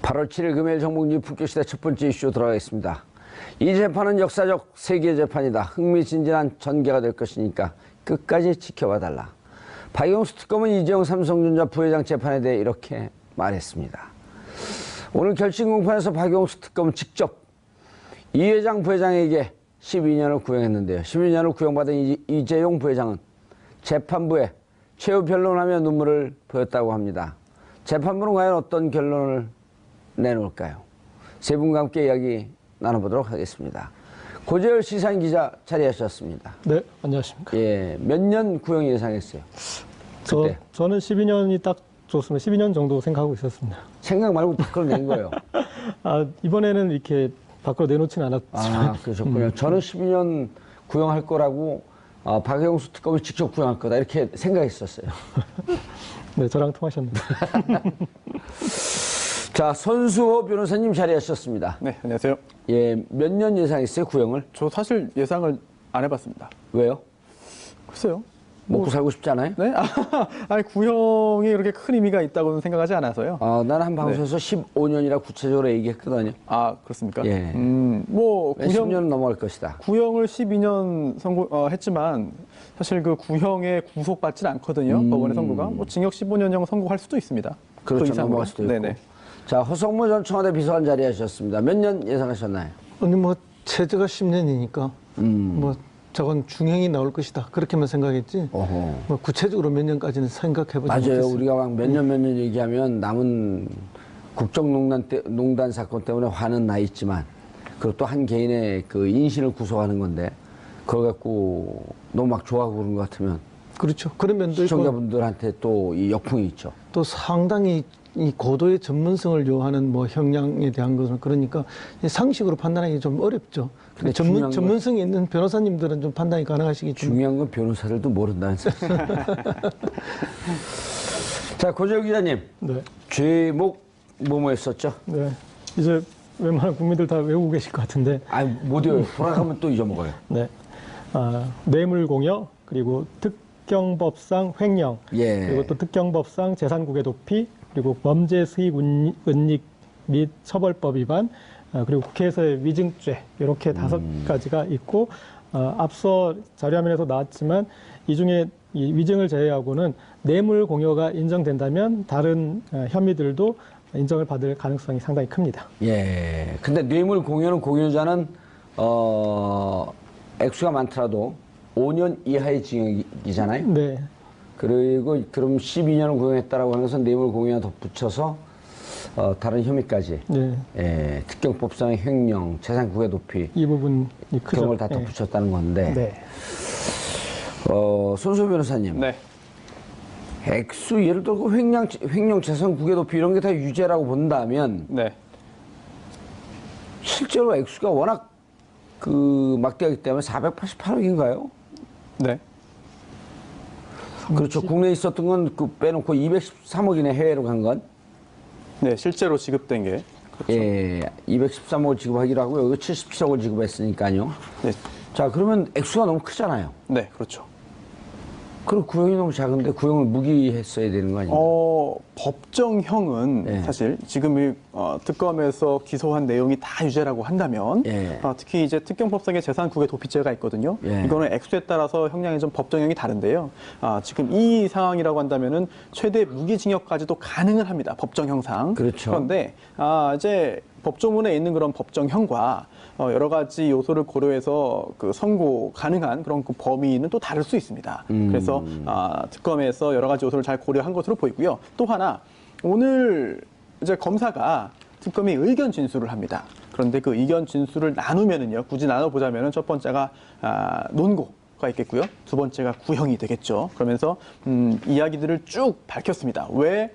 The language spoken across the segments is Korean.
8월 7일 금요일 정봉주 품격시대 첫 번째 이슈 들어가겠습니다. 이 재판은 역사적 세계 재판이다. 흥미진진한 전개가 될 것이니까 끝까지 지켜봐달라. 박영수 특검은 이재용 삼성전자 부회장 재판에 대해 이렇게 말했습니다. 오늘 결심 공판에서 박영수 특검은 직접 이 회장 부회장에게 12년을 구형했는데요. 12년을 구형받은 이재용 부회장은 재판부에 최후 변론하며 눈물을 보였다고 합니다. 재판부는 과연 어떤 결론을 내놓을까요? 세 분과 함께 이야기 나눠보도록 하겠습니다. 고재열 시사인 기자 자리하셨습니다. 네, 안녕하십니까. 예, 몇 년 구형 예상했어요? 저는 12년이 딱 좋습니다. 12년 정도 생각하고 있었습니다. 생각 말고 밖으로 낸 거예요. 이번에는 이렇게 밖으로 내놓지는 않았지만. 그러셨군요. 저는 12년 구형할 거라고 박영수 특검을 직접 구형할 거다 이렇게 생각했었어요. 네, 저랑 통하셨네요. 자, 손수호 변호사님 자리하셨습니다. 네, 안녕하세요. 예, 몇 년 예상했어요, 구형을? 저 사실 예상을 안 해봤습니다. 왜요? 글쎄요. 먹고 살고 싶지 않아요? 네? 아니, 구형이 그렇게 큰 의미가 있다고는 생각하지 않아서요. 나는 한 방송에서 15년이라 구체적으로 얘기했거든요. 아, 그렇습니까? 예. 뭐, 10년은 넘어갈 것이다. 구형을 12년 했지만, 사실 그 구형에 구속받지는 않거든요. 법원의 선고가. 뭐, 징역 15년형 선고할 수도 있습니다. 그렇죠. 넘어갈 수도 있고. 네네. 자, 허성무 전 청와대 비서관 자리하셨습니다. 몇 년 예상하셨나요? 아니, 뭐, 최저가 10년이니까, 뭐, 저건 중형이 나올 것이다. 그렇게만 생각했지. 뭐, 구체적으로 몇 년까지는 생각해보지 못했어요. 맞아요. 우리가 막 몇 년 얘기하면 남은 국정농단 사건 때문에 화는 나 있지만, 그리고 또 한 개인의 그 인신을 구속하는 건데, 그걸 갖고 너무 막 좋아하고 그런 것 같으면. 그렇죠. 그런 면도 있고. 시청자분들한테 또 이 역풍이 있죠. 또 상당히 이 고도의 전문성을 요하는 뭐 형량에 대한 것은 그러니까 상식으로 판단하기 좀 어렵죠. 근데 전문성이 있는 변호사님들은 좀 판단이 가능하시겠지만. 중요한 건 변호사들도 모른다는 사실. 자, 고재열 기자님. 네. 죄목 뭐뭐 했었죠? 네. 이제 웬만한 국민들 다 외우고 계실 것 같은데. 못 외워요. 돌아가면 또 잊어먹어요. 네. 뇌물공여, 그리고 특경법상 횡령, 예. 그리고 또 특경법상 재산국외 도피, 그리고 범죄 수익 은닉 및 처벌법 위반, 그리고 국회에서의 위증죄, 이렇게 5가지가 있고, 앞서 자료화면에서 나왔지만 이 중에 이 위증을 제외하고는 뇌물 공여가 인정된다면 다른 혐의들도 인정을 받을 가능성이 상당히 큽니다. 예. 근데 뇌물 공여는 공여자는 액수가 많더라도 5년 이하의 징역이잖아요. 네. 그리고 그럼 12년을 구형했다라고 하는 것은 뇌물 공여와 덧붙여서 다른 혐의까지. 네. 예, 특경법상의 횡령, 재산국외 도피 이 부분이 크죠. 그런 걸 다 덧붙였다는 건데. 네. 손수호 변호사님. 네. 액수 예를 들어 횡령, 재산국외 도피 이런 게 다 유죄라고 본다면 네. 실제로 액수가 워낙 막대하기 때문에 488억인가요? 네. 그렇죠. 국내에 있었던 건 빼놓고 213억이네, 해외로 간 건. 네, 실제로 지급된 게. 그렇죠. 예, 213억을 지급하기로 하고요. 여기 77억을 지급했으니까요. 네. 자, 그러면 액수가 너무 크잖아요. 네, 그렇죠. 그리고 구형이 너무 작은데 구형을 무기했어야 되는 거 아니에요? 법정형은 네. 사실 지금 이 특검에서 기소한 내용이 다 유죄라고 한다면 예. 특히 이제 특경법상의 재산국외 도피죄가 있거든요. 예. 이거는 액수에 따라서 형량이 좀 법정형이 다른데요. 지금 이 상황이라고 한다면은 최대 무기징역까지도 가능은 합니다. 법정형상. 그렇죠. 그런데 이제 법조문에 있는 그런 법정형과 여러 가지 요소를 고려해서 선고 가능한 그런 범위는 또 다를 수 있습니다. 그래서 특검에서 여러 가지 요소를 잘 고려한 것으로 보이고요. 또 하나, 오늘 이제 검사가 특검이 의견 진술을 합니다. 그런데 그 의견 진술을 나누면은요, 굳이 나눠보자면은 첫 번째가 논고가 있겠고요. 두 번째가 구형이 되겠죠. 그러면서 이야기들을 쭉 밝혔습니다. 왜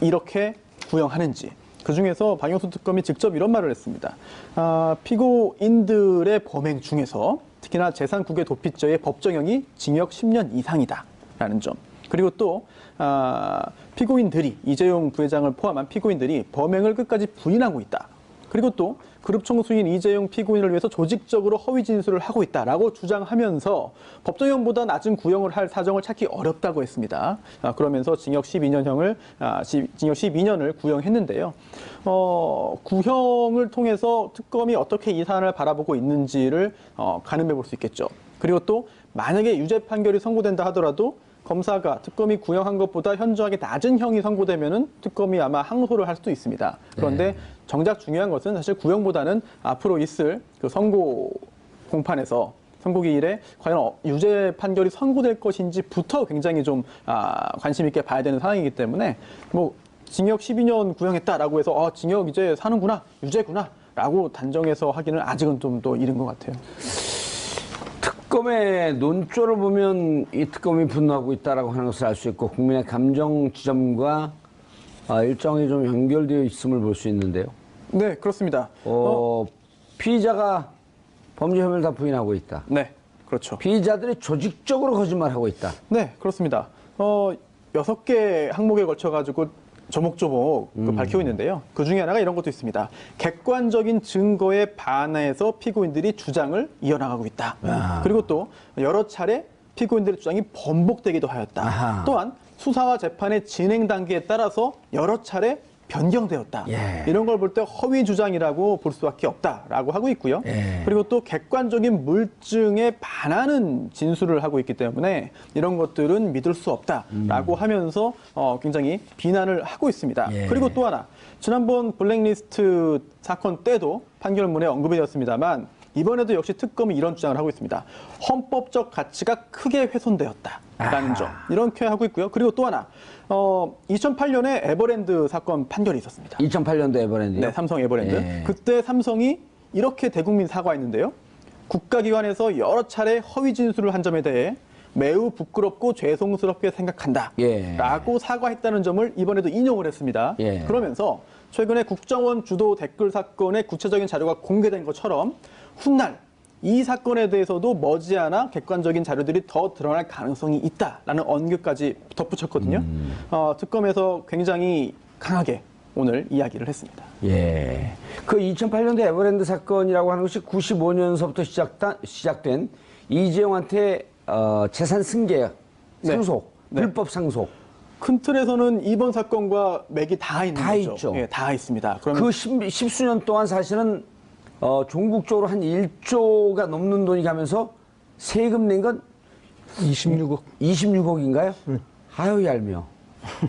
이렇게 구형하는지. 그중에서 박영수 특검이 직접 이런 말을 했습니다. 피고인들의 범행 중에서 특히나 재산국외 도피죄의 법정형이 징역 10년 이상이다라는 점. 그리고 또 피고인들이, 이재용 부회장을 포함한 피고인들이 범행을 끝까지 부인하고 있다. 그리고 또 그룹 총수인 이재용 피고인을 위해서 조직적으로 허위 진술을 하고 있다라고 주장하면서 법정형보다 낮은 구형을 할 사정을 찾기 어렵다고 했습니다. 그러면서 징역 12년을 구형했는데요. 구형을 통해서 특검이 어떻게 이 사안을 바라보고 있는지를 가늠해 볼 수 있겠죠. 그리고 또 만약에 유죄 판결이 선고된다 하더라도 검사가 특검이 구형한 것보다 현저하게 낮은 형이 선고되면은 특검이 아마 항소를 할 수도 있습니다. 그런데 정작 중요한 것은 사실 구형보다는 앞으로 있을 그 선고 공판에서 선고기일에 과연 유죄 판결이 선고될 것인지부터 굉장히 좀 관심 있게 봐야 되는 상황이기 때문에 뭐 징역 12년 구형했다라고 해서 징역 이제 사는구나, 유죄구나라고 단정해서 하기는 아직은 좀 더 이른 것 같아요. 특검의 논조를 보면 이 특검이 분노하고 있다라고 하는 것을 알 수 있고 국민의 감정 지점과 일정이 좀 연결되어 있음을 볼 수 있는데요. 네, 그렇습니다. 피의자가 범죄 혐의를 다 부인하고 있다. 네, 그렇죠. 피의자들이 조직적으로 거짓말하고 있다. 네, 그렇습니다. 6개 항목에 걸쳐가지고 조목조목 밝히고 있는데요. 그 중에 하나가 이런 것도 있습니다. 객관적인 증거에 반해서 피고인들이 주장을 이어나가고 있다. 그리고 또 여러 차례 피고인들의 주장이 번복되기도 하였다. 아하. 또한 수사와 재판의 진행 단계에 따라서 여러 차례 변경되었다. 예. 이런 걸 볼 때 허위 주장이라고 볼 수밖에 없다라고 하고 있고요. 예. 그리고 또 객관적인 물증에 반하는 진술을 하고 있기 때문에 이런 것들은 믿을 수 없다라고 하면서 굉장히 비난을 하고 있습니다. 예. 그리고 또 하나, 지난번 블랙리스트 사건 때도 판결문에 언급이 되었습니다만 이번에도 역시 특검이 이런 주장을 하고 있습니다. 헌법적 가치가 크게 훼손되었다라는 점, 이렇게 하고 있고요. 그리고 또 하나, 2008년에 에버랜드 사건 판결이 있었습니다. 2008년도 에버랜드요? 네, 삼성 에버랜드. 예. 그때 삼성이 이렇게 대국민 사과했는데요. 국가기관에서 여러 차례 허위 진술을 한 점에 대해 매우 부끄럽고 죄송스럽게 생각한다. 예. 라고 사과했다는 점을 이번에도 인용을 했습니다. 예. 그러면서 최근에 국정원 주도 댓글 사건의 구체적인 자료가 공개된 것처럼 훗날 이 사건에 대해서도 머지않아 객관적인 자료들이 더 드러날 가능성이 있다라는 언급까지 덧붙였거든요. 특검에서 굉장히 강하게 오늘 이야기를 했습니다. 예. 그 2008년도 에버랜드 사건이라고 하는 것이 95년서부터 시작된 이재용한테 재산 승계, 상속, 네. 불법 상속. 큰 틀에서는 이번 사건과 맥이 다 있는 다 거죠. 있죠. 예, 다 있습니다. 그러면 그 십수년 동안 사실은 종국적으로 한 1조가 넘는 돈이 가면서 세금 낸 건 26억. 26억인가요? 아유 얄미워.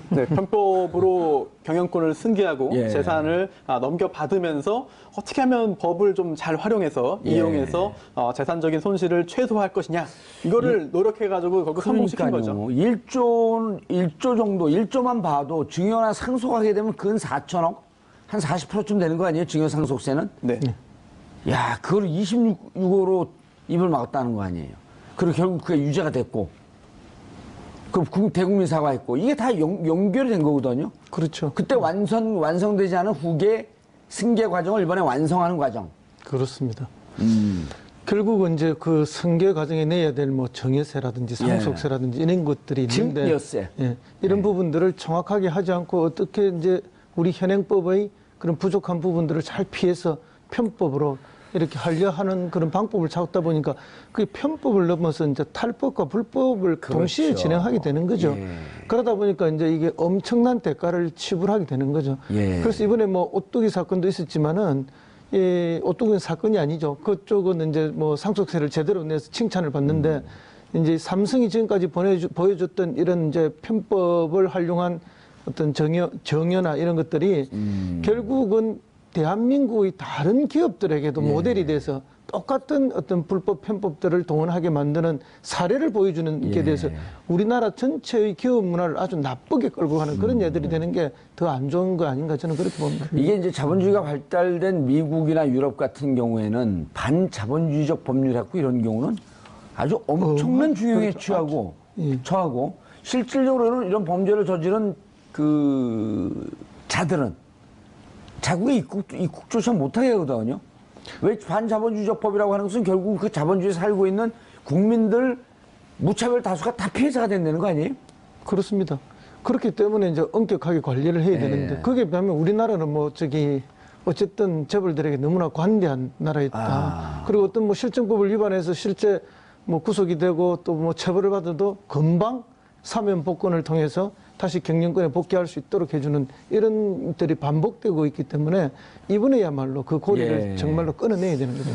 네, 편법으로 경영권을 승계하고 예. 재산을 넘겨받으면서 어떻게 하면 법을 좀 잘 활용해서 예. 이용해서 재산적인 손실을 최소화할 것이냐 이거를 노력해가지고 거기 성공시킨 거죠. 1조 정도, 1조만 봐도 증여나 상속하게 되면 근 4천억? 한 40%쯤 되는 거 아니에요? 증여 상속세는? 네. 야, 그걸 26억으로 입을 막았다는 거 아니에요? 그리고 결국 그게 유죄가 됐고, 그 대국민 사과했고, 이게 다 연결이 된 거거든요? 그렇죠. 그때 완성되지 않은 후계 승계 과정을 이번에 완성하는 과정. 그렇습니다. 결국은 이제 그 승계 과정에 내야 될 뭐 정여세라든지 상속세라든지 이런 것들이 있는데 증여세. 예, 이런 부분들을 정확하게 하지 않고 어떻게 이제 우리 현행법의 그런 부족한 부분들을 잘 피해서 편법으로 이렇게 하려 하는 그런 방법을 찾다 보니까 그 편법을 넘어서 이제 탈법과 불법을 동시에 그렇죠. 진행하게 되는 거죠. 예. 그러다 보니까 이제 이게 엄청난 대가를 지불하게 되는 거죠. 예. 그래서 이번에 뭐 오뚜기 사건도 있었지만은 오뚜기는 사건이 아니죠. 그쪽은 이제 뭐 상속세를 제대로 내서 칭찬을 받는데 이제 삼성이 지금까지 보여줬던 이런 이제 편법을 활용한 어떤 정여나 이런 것들이 결국은 대한민국의 다른 기업들에게도 모델이 돼서 똑같은 어떤 불법 편법들을 동원하게 만드는 사례를 보여주는 게 돼서 우리나라 전체의 기업 문화를 아주 나쁘게 끌고 가는 그런 예들이 되는 게 더 안 좋은 거 아닌가 저는 그렇게 봅니다. 이게 이제 자본주의가 발달된 미국이나 유럽 같은 경우에는 반자본주의적 법률 갖고 이런 경우는 아주 엄청난 중형에 취하고 처하고 실질적으로는 이런 범죄를 저지른 그 자들은 자국에 입국조차 못하게 하거든요. 왜 반자본주의적 법이라고 하는 것은 결국 그 자본주의에 살고 있는 국민들 무차별 다수가 다 피해자가 된다는 거 아니에요? 그렇습니다. 그렇기 때문에 이제 엄격하게 관리를 해야 되는데 거기에 비하면 우리나라는 뭐 어쨌든 재벌들에게 너무나 관대한 나라였다. 그리고 어떤 뭐 실정법을 위반해서 실제 뭐 구속이 되고 또 뭐 처벌을 받아도 금방 사면 복권을 통해서 다시 경영권에 복귀할 수 있도록 해주는 이런 일들이 반복되고 있기 때문에 이번에야말로 그 고리를 예. 정말로 끊어내야 되는 거죠.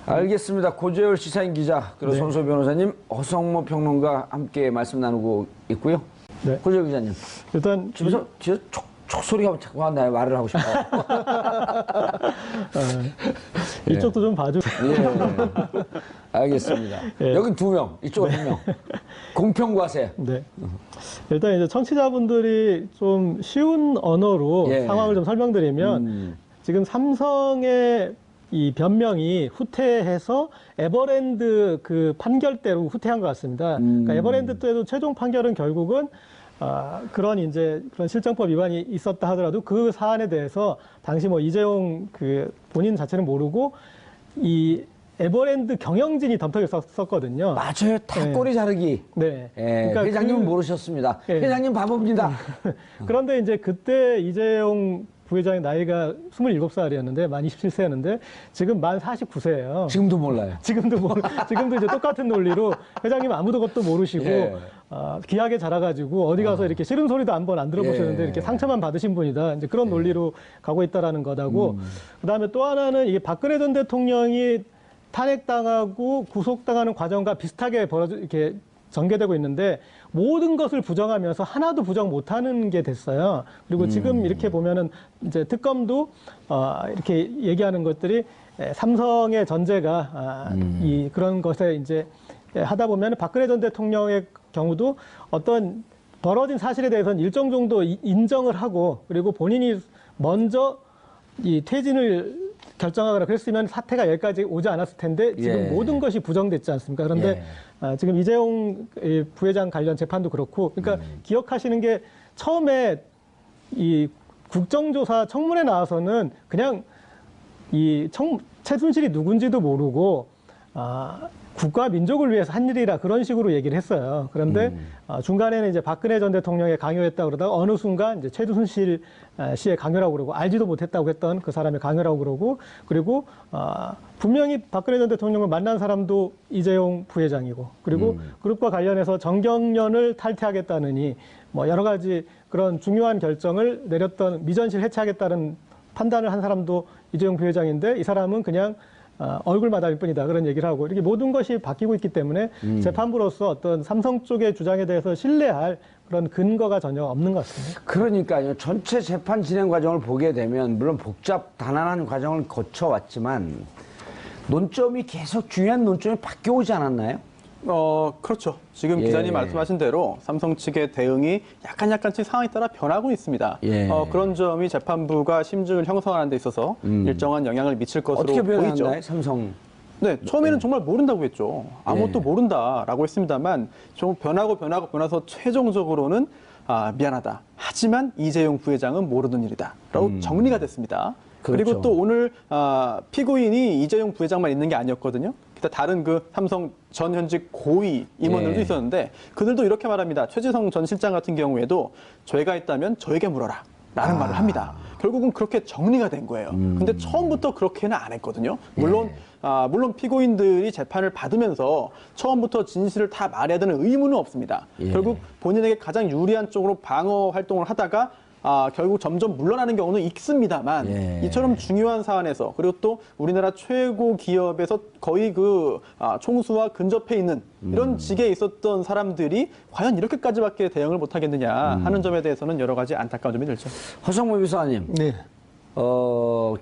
알겠습니다. 고재열 시사인 기자 그리고 네. 손소 변호사님, 허성모 평론가 함께 말씀 나누고 있고요. 네. 고재열 기자님, 일단 집에서 촉소리가 자꾸 나요. 말을 하고 싶어. 이쪽도 좀 봐주세요. 예. 알겠습니다. 예. 여긴 2명, 이쪽은 1명. 공평과세. 네. 일단 이제 청취자분들이 좀 쉬운 언어로 예. 상황을 좀 설명드리면 지금 삼성의 이 변명이 후퇴해서 에버랜드 그 판결대로 후퇴한 것 같습니다. 그러니까 에버랜드 때도 최종 판결은 결국은 그런 이제 그런 실정법 위반이 있었다 하더라도 그 사안에 대해서 당시 뭐 이재용 그 본인 자체는 모르고 이 에버랜드 경영진이 덤터기를 썼거든요. 맞아요. 닭꼬리 자르기. 네. 예, 그러니까 회장님은 모르셨습니다. 예. 회장님 바보입니다. 그런데 이제 그때 이재용 부회장의 나이가 27살이었는데 만 27세였는데 지금 만 49세예요. 지금도 몰라요. 지금도 이제 똑같은 논리로 회장님 아무도 것도 모르시고 예. 귀하게 자라가지고 어디 가서 이렇게 싫은 소리도 한 번 안 들어보셨는데 예. 이렇게 상처만 받으신 분이다. 이제 그런 논리로 가고 있다라는 거다고. 그다음에 또 하나는 이게 박근혜 전 대통령이 탄핵당하고 구속당하는 과정과 비슷하게 이렇게 전개되고 있는데 모든 것을 부정하면서 하나도 부정 못하는 게 됐어요. 그리고 지금 이렇게 보면은 이제 특검도 이렇게 얘기하는 것들이 삼성의 전제가 이 그런 것에 이제 하다 보면 박근혜 전 대통령의 경우도 어떤 벌어진 사실에 대해서는 일정 정도 인정을 하고 그리고 본인이 먼저 이 퇴진을 결정하거나 그랬으면 사태가 여기까지 오지 않았을 텐데 지금 예. 모든 것이 부정됐지 않습니까? 그런데 지금 이재용 부회장 관련 재판도 그렇고 그러니까 기억하시는 게 처음에 이 국정조사 청문회 나와서는 그냥 이 최순실이 누군지도 모르고 국가 민족을 위해서 한 일이라 그런 식으로 얘기를 했어요. 그런데 중간에는 이제 박근혜 전 대통령의 강요했다 그러다가 어느 순간 이제 최순실 씨의 강요라고 그러고 알지도 못했다고 했던 그 사람의 강요라고 그러고 그리고 분명히 박근혜 전 대통령을 만난 사람도 이재용 부회장이고 그리고 그룹과 관련해서 정경련을 탈퇴하겠다느니 뭐 여러 가지 그런 중요한 결정을 내렸던 미전실 해체하겠다는 판단을 한 사람도 이재용 부회장인데 이 사람은 그냥 얼굴마담일 뿐이다 그런 얘기를 하고 이렇게 모든 것이 바뀌고 있기 때문에 재판부로서 어떤 삼성 쪽의 주장에 대해서 신뢰할 그런 근거가 전혀 없는 것 같습니다. 그러니까요. 전체 재판 진행 과정을 보게 되면 물론 복잡 단안한 과정을 거쳐왔지만 논점이 계속 중요한 논점이 바뀌어오지 않았나요? 그렇죠. 지금 예. 기자님 말씀하신 대로 삼성 측의 대응이 약간씩 상황에 따라 변하고 있습니다. 예. 그런 점이 재판부가 심증을 형성하는 데 있어서 일정한 영향을 미칠 것으로 어떻게 보이죠. 변했나요? 삼성. 네, 처음에는 정말 모른다고 했죠. 아무것도 모른다라고 했습니다만 좀 변하서 최종적으로는 미안하다. 하지만 이재용 부회장은 모르는 일이다라고 정리가 됐습니다. 그렇죠. 그리고 또 오늘 피고인이 이재용 부회장만 있는 게 아니었거든요. 기타 다른 그 삼성 전 현직 고위 임원들도 예. 있었는데 그들도 이렇게 말합니다. 최지성 전 실장 같은 경우에도 죄가 있다면 저에게 물어라. 라는 말을 합니다. 결국은 그렇게 정리가 된 거예요. 근데 처음부터 그렇게는 안 했거든요. 물론 피고인들이 재판을 받으면서 처음부터 진실을 다 말해야 되는 의무는 없습니다. 예. 결국 본인에게 가장 유리한 쪽으로 방어 활동을 하다가 결국 점점 물러나는 경우는 있습니다만 예. 이처럼 중요한 사안에서 그리고 또 우리나라 최고 기업에서 거의 그 총수와 근접해 있는 이런 직에 있었던 사람들이 과연 이렇게까지밖에 대응을 못하겠느냐 하는 점에 대해서는 여러 가지 안타까운 점이 들죠. 허성모 비서관님. 네.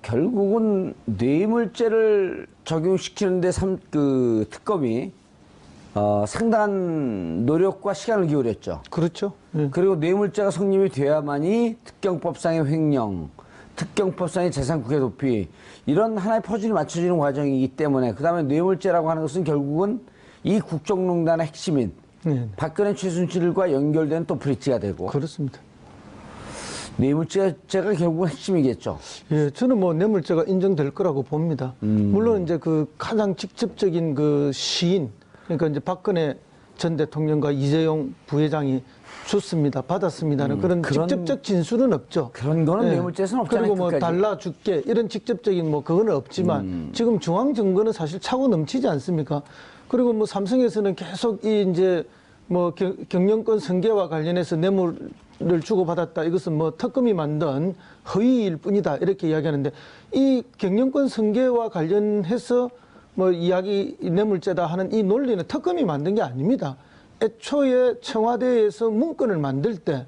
결국은 뇌물죄를 적용시키는데 그 특검이 상당한 노력과 시간을 기울였죠. 그렇죠. 예. 그리고 뇌물죄가 성립이 돼야만이 특경법상의 횡령, 특경법상의 재산국회 도피 이런 하나의 퍼즐이 맞춰지는 과정이기 때문에 그다음에 뇌물죄라고 하는 것은 결국은 이 국정농단의 핵심인 네. 박근혜 최순실과 연결된 또 브릿지가 되고 그렇습니다. 뇌물죄가 결국은 핵심이겠죠. 예, 저는 뭐 뇌물죄가 인정될 거라고 봅니다. 물론 이제 그 가장 직접적인 그 시인, 그러니까 이제 박근혜 전 대통령과 이재용 부회장이 줬습니다, 받았습니다는 그런 직접적 진술은 없죠. 그런 거는 뇌물죄에서는 없잖아요. 그리고 뭐 끝까지. 달라줄게 이런 직접적인 뭐 그거는 없지만 지금 중앙 증거는 사실 차고 넘치지 않습니까? 그리고 뭐 삼성에서는 계속 이 이제 뭐 경영권 승계와 관련해서 뇌물을 주고받았다. 이것은 뭐 특검이 만든 허위일 뿐이다. 이렇게 이야기하는데 이 경영권 승계와 관련해서 뭐 이야기 뇌물죄다 하는 이 논리는 특검이 만든 게 아닙니다. 애초에 청와대에서 문건을 만들 때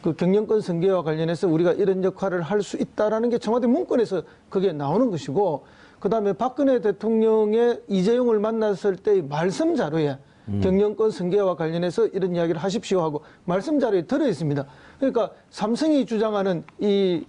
그 경영권 승계와 관련해서 우리가 이런 역할을 할 수 있다라는 게 청와대 문건에서 그게 나오는 것이고, 그다음에 박근혜 대통령의 이재용을 만났을 때의 말씀 자료에 경영권 승계와 관련해서 이런 이야기를 하십시오 하고 말씀 자료에 들어 있습니다. 그러니까 삼성이 주장하는 이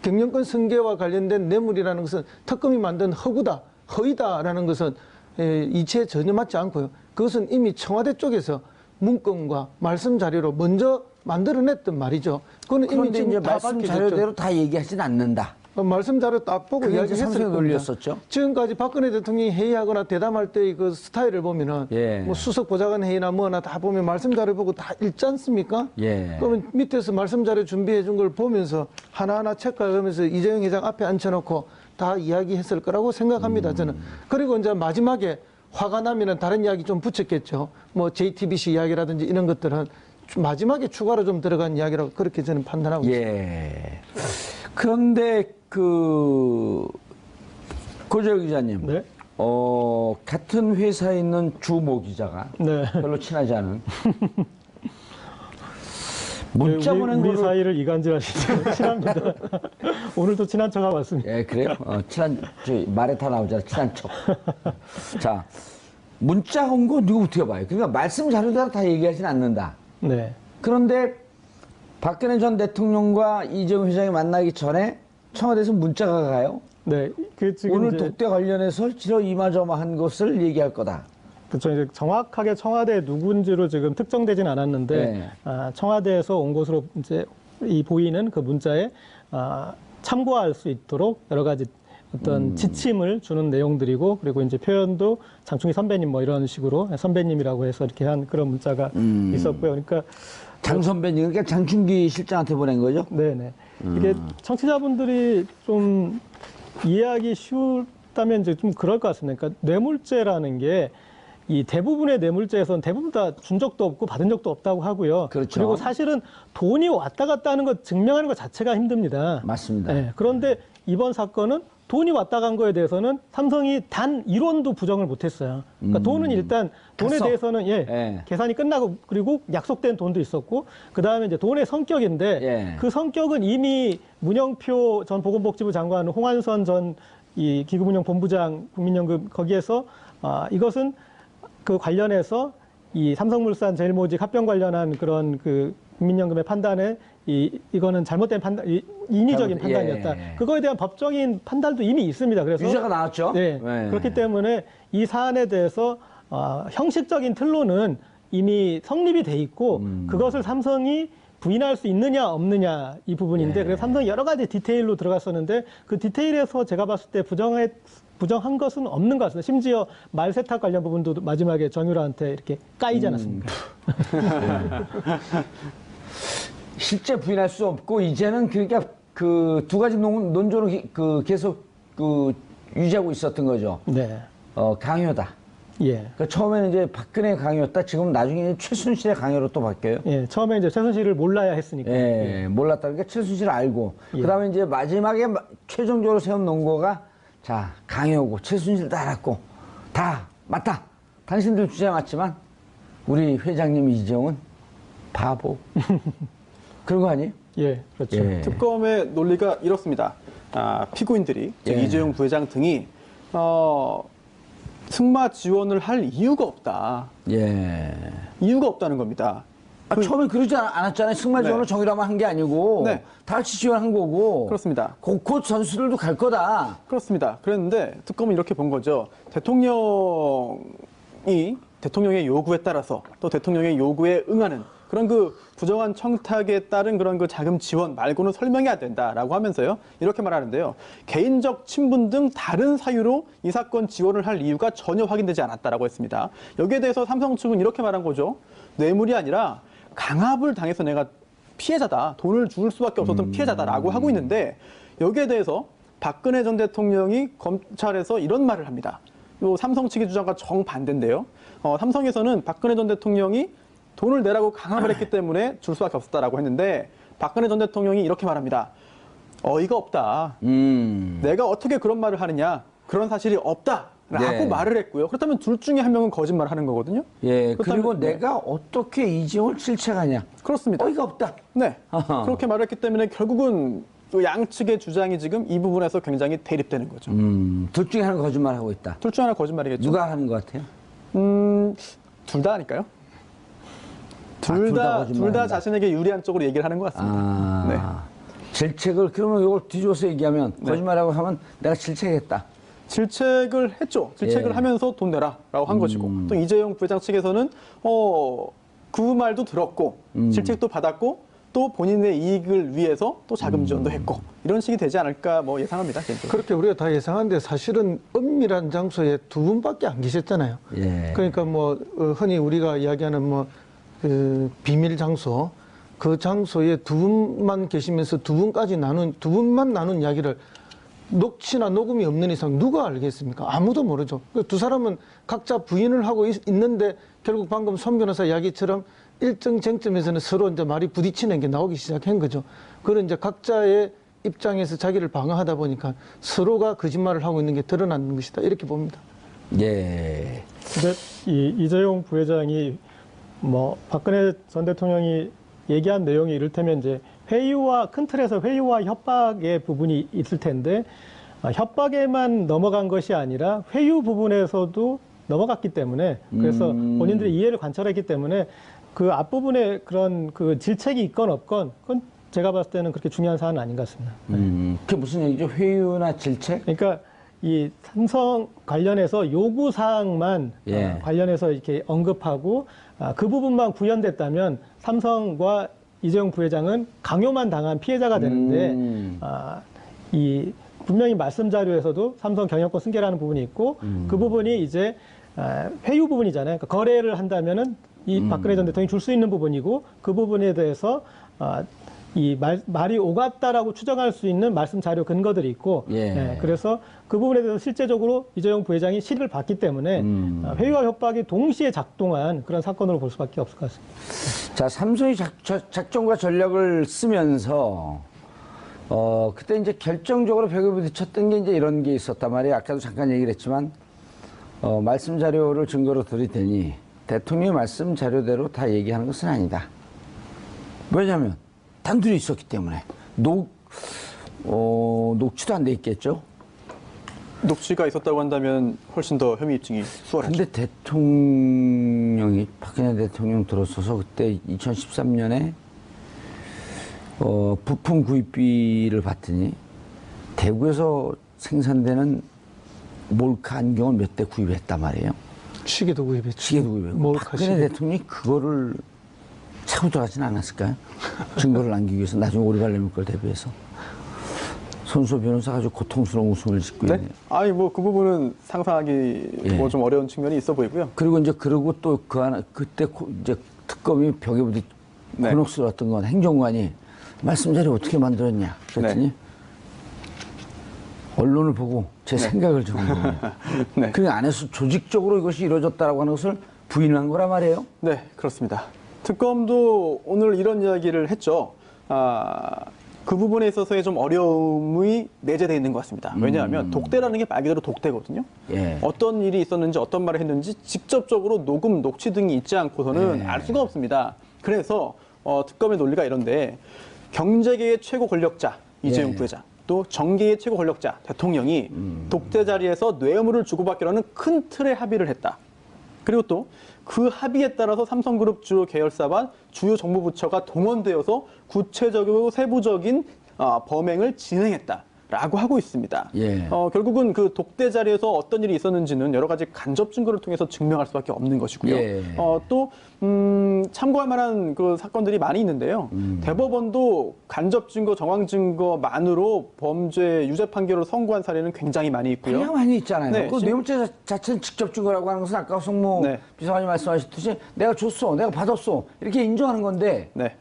경영권 승계와 관련된 뇌물이라는 것은 특검이 만든 허구다, 허위다라는 것은 이치에 전혀 맞지 않고요. 그것은 이미 청와대 쪽에서 문건과 말씀 자료로 먼저 만들어냈던 말이죠. 그거는 이미 그런데 지금 이제 다 말씀 밝혀졌죠. 자료대로 다 얘기하진 않는다. 말씀 자료 딱 보고 그게 이제 이야기했을 삼성의 겁니다. 논리였었죠. 지금까지 박근혜 대통령이 회의하거나 대담할 때 그 스타일을 보면은 예. 뭐 수석 보좌관 회의나 뭐나 다 보면 말씀 자료 보고 다 읽지 않습니까? 예. 그러면 밑에서 말씀 자료 준비해 준 걸 보면서 하나하나 체크하면서 이재용 회장 앞에 앉혀놓고 다 이야기했을 거라고 생각합니다. 저는. 그리고 이제 마지막에 화가 나면은 다른 이야기 좀 붙였겠죠. 뭐 JTBC 이야기라든지 이런 것들은 마지막에 추가로 좀 들어간 이야기라고 그렇게 저는 판단하고 있습니다. 예. 그런데 고재열 기자님, 네. 같은 회사에 있는 주모 기자가 네. 별로 친하지 않은 문자 보낸 우리 거를 사이를 이간질하시죠. 친합니다. 오늘도 친한 척하고 왔습니다. 예, 그래요? 말에 다 나오잖아, 친한 척. 자, 문자 온 거 누구부터 봐요? 그러니까 말씀 자료대로 다 얘기하진 않는다. 네. 그런데 박근혜 전 대통령과 이재용 회장이 만나기 전에 청와대에서 문자가 가요. 네. 그 지금 오늘 이제 독대 관련해서 이마저마한 것을 얘기할 거다. 그렇죠. 이제 정확하게 청와대 누군지로 지금 특정되진 않았는데 네. 청와대에서 온 것으로 이제 이 보이는 그 문자에 참고할 수 있도록 여러 가지 어떤 지침을 주는 내용들이고, 그리고 이제 표현도 장충희 선배님 뭐 이런 식으로 선배님이라고 해서 이렇게 한 그런 문자가 있었고요. 그러니까 장 선배님, 그러니까 장충기 실장한테 보낸 거죠? 네네. 이게 청취자분들이 좀 이해하기 쉬웠다면 이제 좀 그럴 것 같습니다. 그러니까 뇌물죄라는 게 이 대부분의 뇌물죄에서는 대부분 다 준 적도 없고 받은 적도 없다고 하고요. 그렇죠. 리고 사실은 돈이 왔다 갔다 하는 것 증명하는 것 자체가 힘듭니다. 맞습니다. 네, 그런데 이번 사건은 돈이 왔다 간 거에 대해서는 삼성이 단 1원도 부정을 못했어요. 그러니까 돈은 일단 돈에 갔어. 대해서는 예. 계산이 끝나고, 그리고 약속된 돈도 있었고, 그 다음에 이제 돈의 성격인데 예. 그 성격은 이미 문영표 전 보건복지부 장관, 홍한선 전 이 기금운용본부장 국민연금 거기에서 이것은 그 관련해서 이 삼성물산 제일모직 합병 관련한 그런 그 국민연금의 판단에 이거는 잘못된 판단, 인위적인 판단이었다. 예. 그거에 대한 법적인 판단도 이미 있습니다. 그래서 유죄가 나왔죠? 네. 네. 그렇기 때문에 이 사안에 대해서 형식적인 틀로는 이미 성립이 돼 있고 그것을 삼성이 부인할 수 있느냐 없느냐 이 부분인데, 그래서 삼성이 여러 가지 디테일로 들어갔었는데 그 디테일에서 제가 봤을 때 부정한 것은 없는 것 같습니다. 심지어 말 세탁 관련 부분도 마지막에 정유라한테 이렇게 까이지 않았습니까? 실제 부인할 수 없고, 이제는 그러니까 그 두 가지 논조를 계속 유지하고 있었던 거죠. 네. 강요다. 예. 그러니까 처음에는 이제 박근혜 강요였다. 지금 나중에 최순실의 강요로 또 바뀌어요. 예. 처음에 이제 최순실을 몰라야 했으니까. 예, 몰랐다. 그러니까 최순실을 알고. 예. 그 다음에 이제 마지막에 최종적으로 세운 논거가, 자, 강요고, 최순실도 알았고, 다 맞다. 당신들 주장 맞지만, 우리 회장님 이재용은 바보. 그런 거 아니에요? 예. 그렇죠. 예. 특검의 논리가 이렇습니다. 피고인들이, 즉 예. 이재용 부회장 등이 승마 지원을 할 이유가 없다. 예. 이유가 없다는 겁니다. 처음에 그러지 않았잖아요. 승마 지원을 네. 정유라만 한 게 아니고, 네. 다 같이 지원한 거고. 그렇습니다. 곧 선수들도 갈 거다. 그렇습니다. 그랬는데 특검은 이렇게 본 거죠. 대통령의 요구에 따라서 또 대통령의 요구에 응하는 그런 그 부정한 청탁에 따른 그런 그 자금 지원 말고는 설명이 안 된다라고 하면서요. 이렇게 말하는데요. 개인적 친분 등 다른 사유로 이 사건 지원을 할 이유가 전혀 확인되지 않았다라고 했습니다. 여기에 대해서 삼성 측은 이렇게 말한 거죠. 뇌물이 아니라 강압을 당해서 내가 피해자다. 돈을 줄 수밖에 없었던 피해자다라고 하고 있는데 여기에 대해서 박근혜 전 대통령이 검찰에서 이런 말을 합니다. 요 삼성 측의 주장과 정반대인데요. 삼성에서는 박근혜 전 대통령이 돈을 내라고 강압을 했기 때문에 줄 수밖에 없었다라고 했는데 박근혜 전 대통령이 이렇게 말합니다. 어이가 없다. 내가 어떻게 그런 말을 하느냐. 그런 사실이 없다라고 네. 말을 했고요. 그렇다면 둘 중에 한 명은 거짓말을 하는 거거든요. 예, 그렇다면, 그리고 네. 내가 어떻게 이재용을 질책하냐. 그렇습니다. 어이가 없다. 네. 아하. 그렇게 말했기 때문에 결국은 또 양측의 주장이 지금 이 부분에서 굉장히 대립되는 거죠. 둘 중에 하나는 거짓말하고 있다. 둘 중 하나 거짓말이겠죠. 누가 하는 것 같아요? 둘 다 아닐까요? 둘 다 둘 다 거짓말한다. 자신에게 유리한 쪽으로 얘기를 하는 것 같습니다. 아, 질책을 그러면 이걸 뒤집어서 얘기하면 네. 거짓말하고 하면 내가 질책했다. 질책을 했죠. 질책을 예. 하면서 돈 내라라고 한 것이고 또 이재용 부회장 측에서는 그 말도 들었고 질책도 받았고 또 본인의 이익을 위해서 또 자금 지원도 했고 이런 식이 되지 않을까 뭐 예상합니다. 개인적으로. 그렇게 우리가 다 예상하는데 사실은 엄밀한 장소에 두 분밖에 안 계셨잖아요. 예. 그러니까 뭐 흔히 우리가 이야기하는 뭐 그 비밀 장소 그 장소에 두 분만 계시면서 두 분만 나눈 이야기를 녹취나 녹음이 없는 이상 누가 알겠습니까? 아무도 모르죠. 그 두 사람은 각자 부인을 하고 있는데 결국 방금 손 변호사 이야기처럼 일정 쟁점에서는 서로 이제 말이 부딪히는 게 나오기 시작한 거죠. 그런 이제 각자의 입장에서 자기를 방어하다 보니까 서로가 거짓말을 하고 있는 게 드러나는 것이다. 이렇게 봅니다. 예. 근데 이 이재용 부회장이 뭐 박근혜 전 대통령이 얘기한 내용이 이를테면 이제 큰 틀에서 회유와 협박의 부분이 있을 텐데 협박에만 넘어간 것이 아니라 회유 부분에서도 넘어갔기 때문에 그래서 본인들이 이해를 관철했기 때문에 그 앞부분에 그런 그 질책이 있건 없건 그건 제가 봤을 때는 그렇게 중요한 사안은 아닌 것 같습니다. 그게 무슨 얘기죠? 회유나 질책? 그러니까 이 삼성 관련해서 요구 사항만 예. 관련해서 이렇게 언급하고 그 부분만 구현됐다면 삼성과 이재용 부회장은 강요만 당한 피해자가 되는데 이 분명히 말씀 자료에서도 삼성 경영권 승계라는 부분이 있고 그 부분이 이제 회유 부분이잖아요. 그러니까 거래를 한다면은 이 박근혜 전 대통령이 줄 수 있는 부분이고 그 부분에 대해서 이 말이 오갔다라고 추정할 수 있는 말씀 자료 근거들이 있고 예. 그래서 그 부분에 대해서 실제적으로 이재용 부회장이 실의를 받기 때문에 회유와 협박이 동시에 작동한 그런 사건으로 볼 수밖에 없을 것 같습니다. 자, 삼성이 작전과 전략을 쓰면서 그때 이제 결정적으로 벽에 부딪혔던 게 이제 이런 게 있었단 말이에요. 아까도 잠깐 얘기를 했지만 말씀 자료를 증거로 들이대니 대통령의 말씀 자료대로 다 얘기하는 것은 아니다. 왜냐하면 단둘이 있었기 때문에 녹취도 안 돼 있겠죠. 녹취가 있었다고 한다면 훨씬 더 혐의 입증이 수월하죠. 근데 대통령이 박근혜 대통령 들어서서 그때 2013년에 부품 구입비를 받더니 대구에서 생산되는 몰카 안경을 몇 대 구입했단 말이에요. 시계도 구입했죠. 시계도 구입했고 몰카 박근혜 시계. 대통령이 그거를 차고 들어가진 않았을까요? 증거를 남기기 위해서 나중에 오리발레물 걸 대비해서 손수호 변호사가 아주 고통스러운 웃음을 짓고 네? 있네요. 아니 뭐 그 부분은 상상하기 예. 뭐 좀 어려운 측면이 있어 보이고요. 그리고 이제 그러고 또 그 하나 그때 이제 특검이 벽에 부딪 네. 곤혹스러웠던 건 행정관이 말씀 자료 어떻게 만들었냐 그랬더니 네. 언론을 보고 제 생각을 적은 겁니다. 네. 그 안에서 조직적으로 이것이 이루어졌다라고 하는 것을 부인한 거란 말이에요. 네, 그렇습니다. 특검도 오늘 이런 이야기를 했죠. 그 부분에 있어서의 좀 어려움이 내재되어 있는 것 같습니다. 왜냐하면 독대라는 게 말 그대로 독대거든요. 예. 어떤 일이 있었는지 어떤 말을 했는지 직접적으로 녹음, 녹취 등이 있지 않고서는 예. 알 수가 없습니다. 그래서 특검의 논리가 이런데 경제계의 최고 권력자 이재용 예. 부회장 또 정계의 최고 권력자 대통령이 독재 자리에서 뇌물을 주고받기로는 큰 틀의 합의를 했다. 그리고 또 그 합의에 따라서 삼성그룹 주요 계열사와 주요 정부 부처가 동원되어서 구체적이고 세부적인 범행을 진행했다. 라고 하고 있습니다. 예. 결국은 그 독대 자리에서 어떤 일이 있었는지는 여러 가지 간접 증거를 통해서 증명할 수밖에 없는 것이고요. 예. 또 참고할 만한 그 사건들이 많이 있는데요. 대법원도 간접 증거, 정황 증거만으로 범죄 유죄 판결을 선고한 사례는 굉장히 많이 있고요. 그냥 많이 있잖아요. 네, 그 뇌물죄 자체는 직접 증거라고 하는 것은 아까 송모 네. 비서관이 말씀하셨듯이 내가 줬어, 내가 받았어 이렇게 인정하는 건데. 네.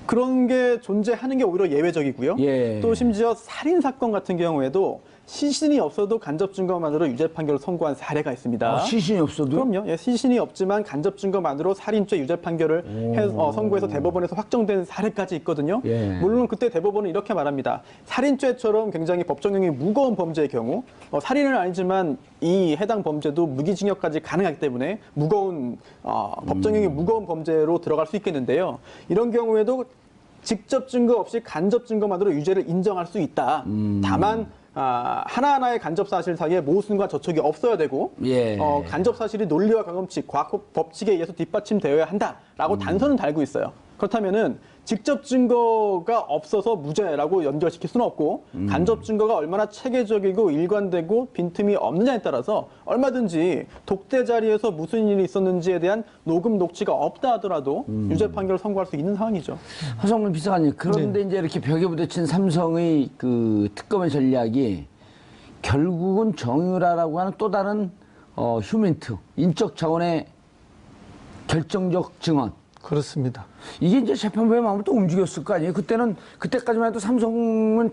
그런 게 존재하는 게 오히려 예외적이고요. 예. 또 심지어 살인 사건 같은 경우에도 시신이 없어도 간접 증거만으로 유죄 판결을 선고한 사례가 있습니다. 시신이 없어도. 그럼요. 예, 시신이 없지만 간접 증거만으로 살인죄 유죄 판결을 선고해서 대법원에서 확정된 사례까지 있거든요. 예. 물론 그때 대법원은 이렇게 말합니다. 살인죄처럼 굉장히 법정형이 무거운 범죄의 경우 살인은 아니지만 이 해당 범죄도 무기징역까지 가능하기 때문에 무거운 법정형이 무거운 범죄로 들어갈 수 있겠는데요. 이런 경우에도 직접 증거 없이 간접 증거만으로 유죄를 인정할 수 있다. 다만 하나하나의 간접 사실 사이에 모순과 저촉이 없어야 되고 예. 간접 사실이 논리와 경험칙, 과학 법칙에 의해서 뒷받침되어야 한다라고 단서는 달고 있어요. 그렇다면은 직접 증거가 없어서 무죄라고 연결시킬 수는 없고 간접 증거가 얼마나 체계적이고 일관되고 빈틈이 없느냐에 따라서 얼마든지 독대 자리에서 무슨 일이 있었는지에 대한 녹음 녹취가 없다 하더라도 유죄 판결을 선고할 수 있는 상황이죠. 하성문 비서관님, 그런데 이제 이렇게 벽에 부딪힌 삼성의 그 특검의 전략이 결국은 정유라라고 하는 또 다른 휴민트, 인적 자원의 결정적 증언. 그렇습니다. 이게 이제 재판부의 마음을 또 움직였을 거 아니에요? 그때까지만 해도 삼성은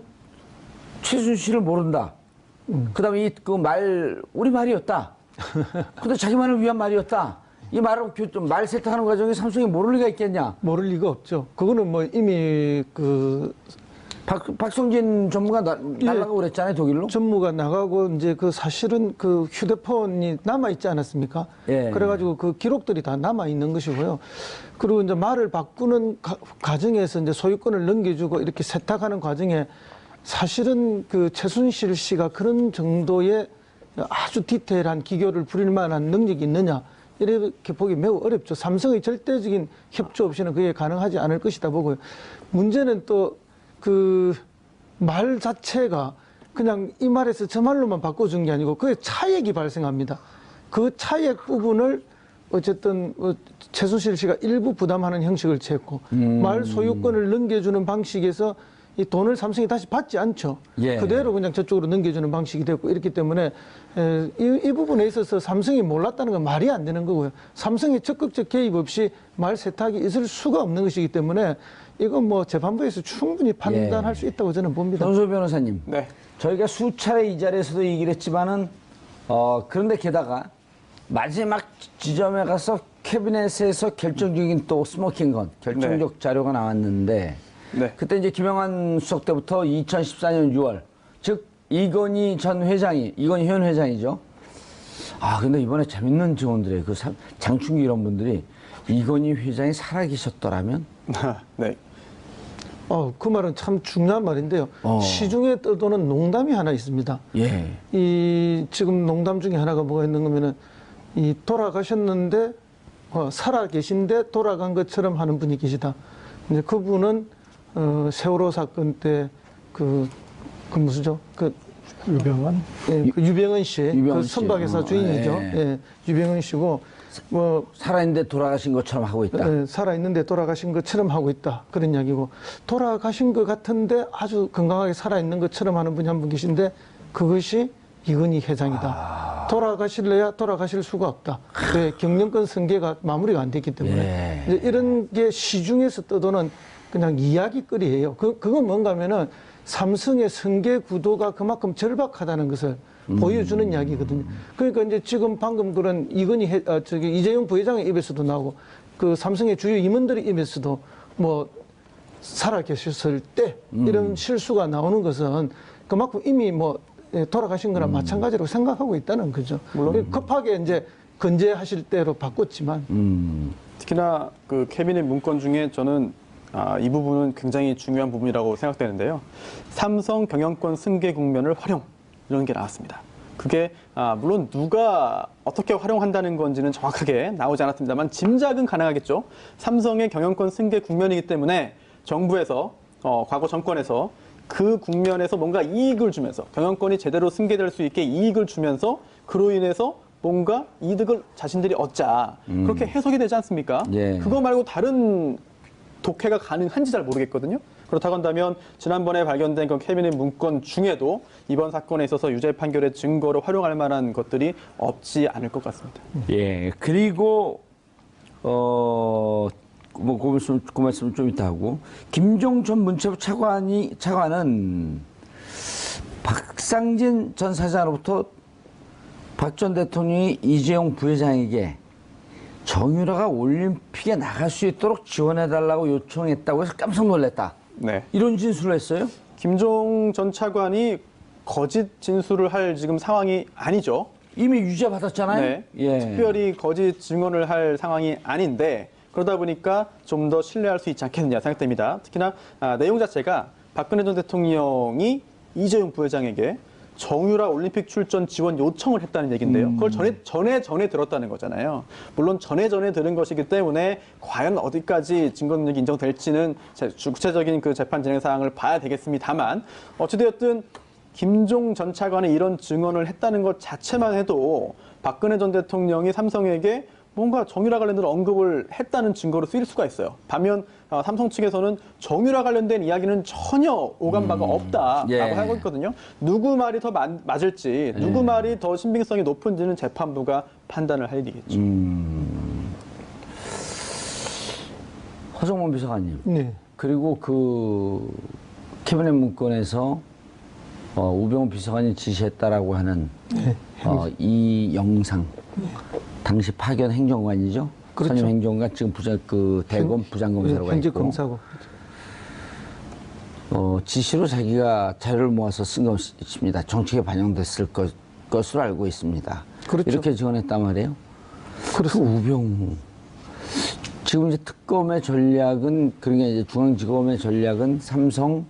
최순실을 모른다. 그다음에 그 말, 우리 말이었다. 근데 자기만을 위한 말이었다. 이 말을 말 세탁하는 과정에 삼성이 모를 리가 있겠냐? 모를 리가 없죠. 그거는 뭐 이미 박성진 전무가 날라가고 그랬잖아요, 독일로? 전무가 나가고 이제 그 사실은 그 휴대폰이 남아 있지 않았습니까? 예. 그래가지고 그 기록들이 다 남아 있는 것이고요. 그리고 이제 말을 바꾸는 과정에서 이제 소유권을 넘겨주고 이렇게 세탁하는 과정에 사실은 그 최순실 씨가 그런 정도의 아주 디테일한 기교를 부릴 만한 능력이 있느냐. 이렇게 보기 매우 어렵죠. 삼성의 절대적인 협조 없이는 그게 가능하지 않을 것이다 보고요. 문제는 또 그 말 자체가 그냥 이 말에서 저 말로만 바꿔준 게 아니고 그게 차액이 발생합니다. 그 차액 부분을 어쨌든 최순실 씨가 일부 부담하는 형식을 취했고 말 소유권을 넘겨주는 방식에서 이 돈을 삼성이 다시 받지 않죠. 예. 그대로 그냥 저쪽으로 넘겨주는 방식이 됐고 이렇기 때문에 이 부분에 있어서 삼성이 몰랐다는 건 말이 안 되는 거고요. 삼성의 적극적 개입 없이 말 세탁이 있을 수가 없는 것이기 때문에 이건 뭐 재판부에서 충분히 판단할 수 있다고 저는 봅니다. 전소 변호사님. 네. 저희가 수차례 이 자리에서도 얘기를 했지만은 그런데 게다가 마지막 지점에 가서 캐비넷에서 결정적인 또 스모킹건 결정적 자료가 나왔는데 네. 그때 이제 김영환 수석 때부터 2014년 6월 즉 이건희 현 회장이죠. 근데 이번에 재밌는 증언들이에요. 그 장충기 이런 분들이 이건희 회장이 살아계셨더라면 네. 그 말은 참 중요한 말인데요. 시중에 떠도는 농담이 하나 있습니다. 예. 이 지금 농담 중에 하나가 뭐가 있는 거면은 이 돌아가셨는데 살아 계신데 돌아간 것처럼 하는 분이 계시다. 이제 그분은 세월호 사건 때 그 무슨죠? 유병원. 예, 그 유병헌 씨, 유병헌 그 씨. 선박회사 주인이죠. 예. 예, 유병헌 씨고 살아있는데 돌아가신 것처럼 하고 있다. 예, 살아있는데 돌아가신 것처럼 하고 있다. 그런 이야기고 돌아가신 것 같은데 아주 건강하게 살아있는 것처럼 하는 분이 한 분 계신데 그것이 이건희 회장이다. 돌아가실래야 돌아가실 수가 없다. 왜? 경영권 승계가 마무리가 안 됐기 때문에. 이제 이런 게 시중에서 떠도는 그냥 이야기거리예요. 그건 뭔가 하면은 삼성의 승계 구도가 그만큼 절박하다는 것을 보여주는 이야기거든요. 그러니까 이제 지금 방금 그런 이재용 부회장의 입에서도 나오고 그 삼성의 주요 임원들의 입에서도 뭐 살아계셨을 때 이런 실수가 나오는 것은 그만큼 이미 뭐 돌아가신 거랑 마찬가지로 생각하고 있다는 거죠. 물론 급하게 이제 건재하실 대로 바꿨지만 특히나 그 캐비넷 문건 중에 저는 이 부분은 굉장히 중요한 부분이라고 생각되는데요. 삼성 경영권 승계 국면을 활용 이런 게 나왔습니다. 그게 물론 누가 어떻게 활용한다는 건지는 정확하게 나오지 않았습니다만 짐작은 가능하겠죠. 삼성의 경영권 승계 국면이기 때문에 정부에서 과거 정권에서 그 국면에서 뭔가 이익을 주면서 경영권이 제대로 승계될 수 있게 이익을 주면서 그로 인해서 뭔가 이득을 자신들이 얻자. 그렇게 해석이 되지 않습니까? 예. 그거 말고 다른 독해가 가능한지 잘 모르겠거든요. 그렇다고 한다면 지난번에 발견된 그 캐비넷 문건 중에도 이번 사건에 있어서 유죄 판결의 증거로 활용할 만한 것들이 없지 않을 것 같습니다. 예. 그리고 뭐 그 말씀 좀 이따 하고 김종 전 문체부 차관은 박상진 전 사장으로부터 박 전 대통령이 이재용 부회장에게 정유라가 올림픽에 나갈 수 있도록 지원해달라고 요청했다고 해서 깜짝 놀랐다. 네. 이런 진술을 했어요? 김종 전 차관이 거짓 진술을 할 지금 상황이 아니죠. 이미 유죄 받았잖아요. 네. 예. 특별히 거짓 증언을 할 상황이 아닌데 그러다 보니까 좀 더 신뢰할 수 있지 않겠느냐 생각됩니다. 특히나 내용 자체가 박근혜 전 대통령이 이재용 부회장에게 정유라 올림픽 출전 지원 요청을 했다는 얘기인데요. 그걸 전에 들었다는 거잖아요. 물론 전에 들은 것이기 때문에 과연 어디까지 증거 능력이 인정될지는 구체적인 그 재판 진행 사항을 봐야 되겠습니다만 어찌되었든 김종 전 차관이 이런 증언을 했다는 것 자체만 해도 박근혜 전 대통령이 삼성에게 뭔가 정유라 관련된 언급을 했다는 증거로 쓰일 수가 있어요. 반면 삼성 측에서는 정유라 관련된 이야기는 전혀 오간 바가 없다라고 예. 하고 있거든요. 누구 말이 더 맞을지, 누구 말이 더 신빙성이 높은지는 재판부가 판단을 할 일이겠죠. 허정문 비서관님. 네. 그리고 그 캐비넷 문건에서 우병우 비서관이 지시했다라고 하는 이 영상. 당시 파견 행정관이죠. 그렇죠. 선임 행정관 지금 대검 부장검사로 가 현직 있고. 검사고. 지시로 자기가 자료를 모아서 쓴 것입니다. 정책에 반영됐을 것으로 알고 있습니다. 그렇죠. 이렇게 증언했단 말이에요. 그렇습니다. 그 우병우. 지금 이제 특검의 전략은 그러니까 이제 중앙지검의 전략은 삼성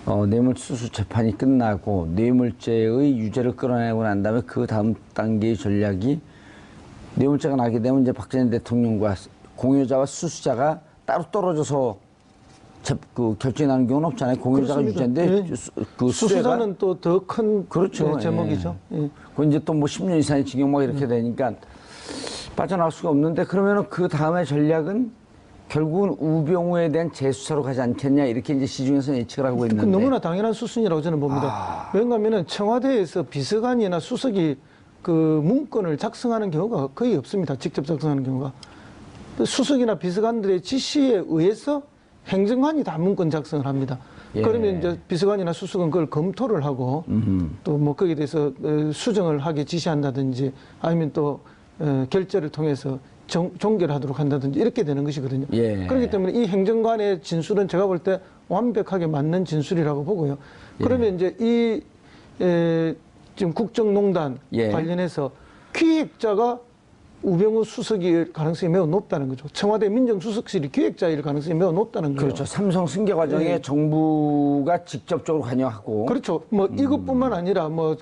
뇌물수수 재판이 끝나고 뇌물죄의 유죄를 끌어내고 난 다음에 그 다음 단계의 전략이 뇌물죄가 나게 되면 이제 박근혜 대통령과 공여자와 수수자가 따로 떨어져서 결정이 나는 경우는 없잖아요. 공여자가 그렇습니다. 유죄인데 예. 그 수수자는 또 더 큰 그렇죠. 제목이죠. 예. 그 이제 또 뭐 10년 이상의 징역 막 이렇게 되니까 빠져나갈 수가 없는데 그러면은 그 다음의 전략은 결국은 우병우에 대한 재수사로 가지 않겠냐 이렇게 이제 시중에서 예측을 하고 있는데 너무나 당연한 수순이라고 저는 봅니다. 왜냐하면 청와대에서 비서관이나 수석이 그 문건을 작성하는 경우가 거의 없습니다. 직접 작성하는 경우가. 수석이나 비서관들의 지시에 의해서 행정관이 다 문건 작성을 합니다. 예. 그러면 이제 비서관이나 수석은 그걸 검토를 하고 또 뭐 거기에 대해서 수정을 하게 지시한다든지 아니면 또 결재를 통해서 종결하도록 한다든지 이렇게 되는 것이거든요. 예. 그렇기 때문에 이 행정관의 진술은 제가 볼 때 완벽하게 맞는 진술이라고 보고요. 그러면 이제 이 지금 국정농단 예. 관련해서 기획자가 우병우 수석일 가능성이 매우 높다는 거죠. 청와대 민정수석실이 기획자일 가능성이 매우 높다는 거죠. 그렇죠. 삼성 승계 과정에 네. 정부가 직접적으로 관여하고 그렇죠. 뭐 이것뿐만 아니라 뭐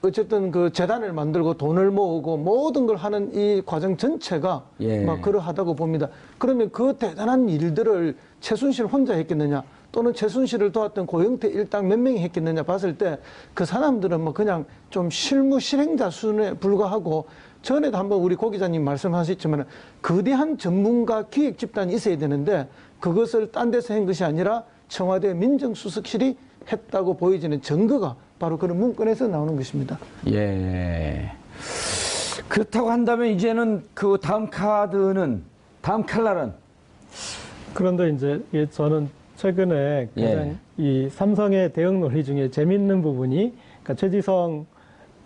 어쨌든 그 재단을 만들고 돈을 모으고 모든 걸 하는 이 과정 전체가 예. 막 그러하다고 봅니다. 그러면 그 대단한 일들을 최순실 혼자 했겠느냐? 또는 최순실을 도왔던 고영태 일당 몇 명이 했겠느냐 봤을 때 그 사람들은 뭐 그냥 좀 실무 실행자 수준에 불과하고 전에도 한번 우리 고 기자님 말씀하셨지만 거대한 전문가 기획 집단이 있어야 되는데 그것을 딴 데서 한 것이 아니라 청와대 민정수석실이 했다고 보여지는 증거가 바로 그런 문건에서 나오는 것입니다. 예. 그렇다고 한다면 이제는 그 다음 칼날은 그런데 이제 저는 최근에 가장 이 삼성의 대응 논리 중에 재밌는 부분이 그러니까 최지성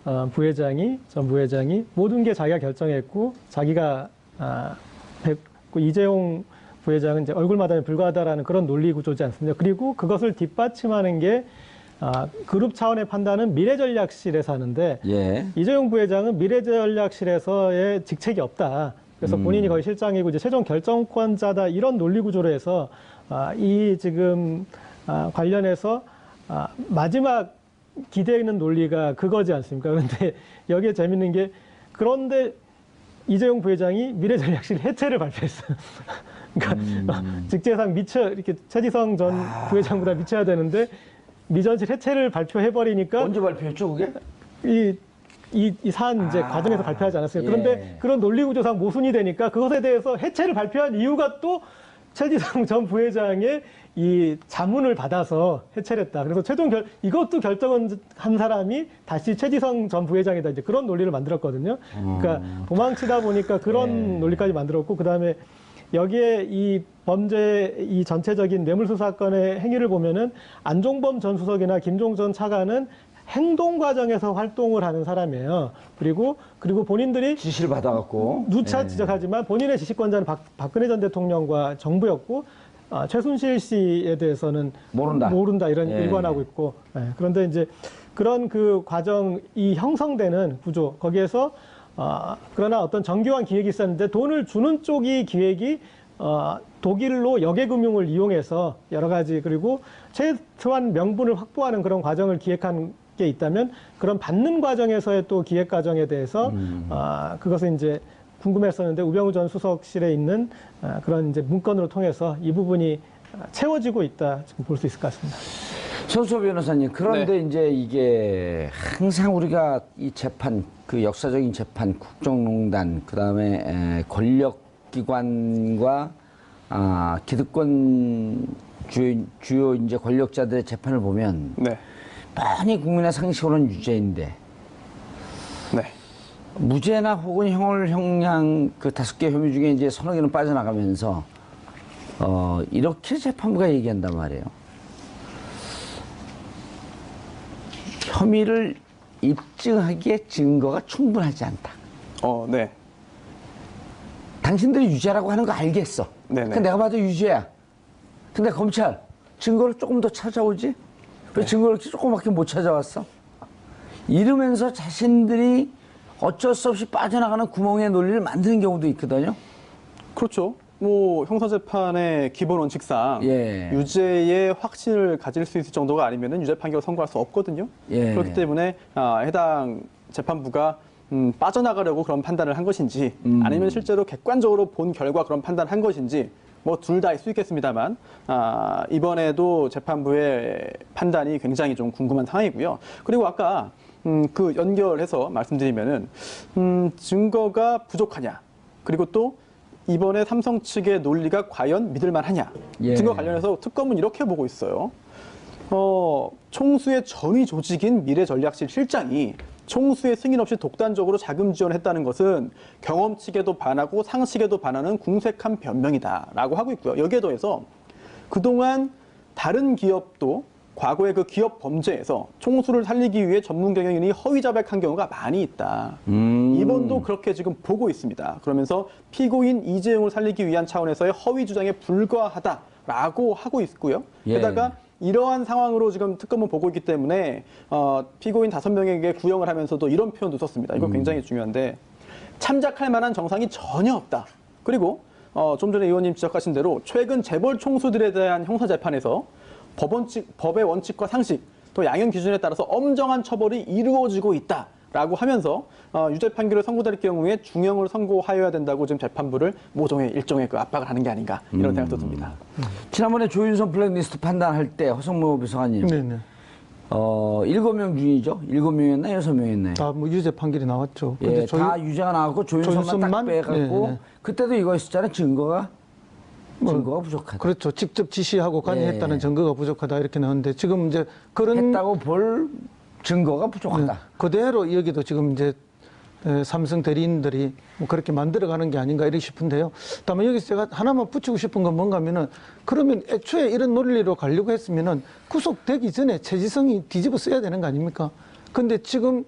전 부회장이 모든 게 자기가 결정했고 자기가 했고 이재용 부회장은 이제 얼굴마담에 불과하다라는 그런 논리 구조지 않습니까? 그리고 그것을 뒷받침하는 게 그룹 차원의 판단은 미래전략실에서 하는데 예. 이재용 부회장은 미래전략실에서의 직책이 없다. 그래서 본인이 거의 실장이고 이제 최종 결정권자다 이런 논리 구조로 해서 이 지금 관련해서 마지막 기대는 논리가 그거지 않습니까? 그런데 여기에 재밌는 게 그런데 이재용 부회장이 미래전략실 해체를 발표했어요. 그러니까 직제상 이렇게 최지성 전 부회장보다 미쳐야 되는데 미전실 해체를 발표해버리니까 언제 발표했죠, 그게? 이 사안 이제 과정에서 발표하지 않았어요. 그런데 예. 그런 논리구조상 모순이 되니까 그것에 대해서 해체를 발표한 이유가 또 최지성 전 부회장의 이 자문을 받아서 해체를 했다. 그래서 이것도 결정한 사람이 다시 최지성 전 부회장이다. 이제 그런 논리를 만들었거든요. 그러니까 도망치다 보니까 그런 논리까지 만들었고, 그 다음에 여기에 이 범죄, 이 전체적인 뇌물수수 사건의 행위를 보면은 안종범 전 수석이나 김종 전 차관은 행동 과정에서 활동을 하는 사람이에요. 그리고 본인들이 지시를 받아갖고. 누차 지적하지만 본인의 지시권자는 박근혜 전 대통령과 정부였고, 최순실 씨에 대해서는 모른다 이런 일관하고 있고, 그런데 이제 그런 그 과정이 형성되는 구조, 거기에서 그러나 어떤 정교한 기획이 있었는데 돈을 주는 쪽이 기획이 독일로 역외금융을 이용해서 여러 가지, 그리고 최소한 명분을 확보하는 그런 과정을 기획한 게 있다면, 그런 받는 과정에서의 또 기획 과정에 대해서 그것은 이제 궁금했었는데, 우병우 전 수석실에 있는 그런 이제 문건으로 통해서 이 부분이 채워지고 있다, 지금 볼 수 있을 것 같습니다. 손수호 변호사님, 그런데 이제 이게 항상 우리가 이 재판, 그 역사적인 재판, 국정농단, 그 다음에 권력기관과 기득권 주요 이제 권력자들의 재판을 보면 뻔히 국민의 상식으로는 유죄인데, 무죄나 혹은 형량 그 5개 혐의 중에 이제 서너 개는 빠져나가면서 이렇게 재판부가 얘기한단 말이에요. 혐의를 입증하기에 증거가 충분하지 않다. 네. 당신들이 유죄라고 하는 거 알겠어. 근데 내가 봐도 유죄야. 근데 검찰 증거를 조금 더 찾아오지? 왜 증거를 이렇게 조금밖에 못 찾아왔어? 이러면서 자신들이 어쩔 수 없이 빠져나가는 구멍의 논리를 만드는 경우도 있거든요. 그렇죠. 뭐 형사재판의 기본 원칙상 유죄의 확신을 가질 수 있을 정도가 아니면 유죄 판결을 선고할 수 없거든요. 그렇기 때문에 해당 재판부가 빠져나가려고 그런 판단을 한 것인지, 아니면 실제로 객관적으로 본 결과 그런 판단을 한 것인지, 뭐 둘 다일 수 있겠습니다만, 이번에도 재판부의 판단이 굉장히 좀 궁금한 상황이고요. 그리고 아까 그 연결해서 말씀드리면은 증거가 부족하냐, 그리고 또 이번에 삼성 측의 논리가 과연 믿을만하냐, 증거 관련해서 특검은 이렇게 보고 있어요. 총수의 전위 조직인 미래전략실 실장이 총수의 승인 없이 독단적으로 자금 지원했다는 것은 경험칙에도 반하고 상식에도 반하는 궁색한 변명이다라고 하고 있고요. 여기에 더해서 그동안 다른 기업도 과거의 그 기업 범죄에서 총수를 살리기 위해 전문 경영인이 허위 자백한 경우가 많이 있다. 이번도 그렇게 지금 보고 있습니다. 그러면서 피고인 이재용을 살리기 위한 차원에서의 허위 주장에 불과하다라고 하고 있고요. 게다가 이러한 상황으로 지금 특검은 보고 있기 때문에 피고인 5명에게 구형을 하면서도 이런 표현도 썼습니다. 이거 굉장히 중요한데, 참작할 만한 정상이 전혀 없다. 그리고 좀 전에 의원님 지적하신 대로 최근 재벌 총수들에 대한 형사재판에서 법의 원칙과 상식, 또 양형 기준에 따라서 엄정한 처벌이 이루어지고 있다라고 하면서 유죄 판결을 선고될 경우에 중형을 선고하여야 된다고 지금 재판부를 모종의 일종의 그 압박을 하는 게 아닌가, 이런 생각도 듭니다. 지난번에 조윤선 블랙리스트 판단할 때 허성모 비서관님, 7명 중이죠? 7명이었나 6명이었나요? 다 뭐 유죄 판결이 나왔죠. 근데 다 유죄가 나왔고 조윤선만 딱 빼갖고 그때도 이거 있었잖아요. 증거가 부족하다. 그렇죠. 직접 지시하고 관여했다는 증거가 부족하다 이렇게 나오는데, 지금 이제 그런 했다고 볼 증거가 부족하다. 그대로 여기도 지금 이제 삼성 대리인들이 뭐 그렇게 만들어가는 게 아닌가 이렇게 싶은데요. 다만 여기서 제가 하나만 붙이고 싶은 건 뭔가 하면은, 그러면 애초에 이런 논리로 가려고 했으면은 구속되기 전에 최지성이 뒤집어 써야 되는 거 아닙니까? 근데 지금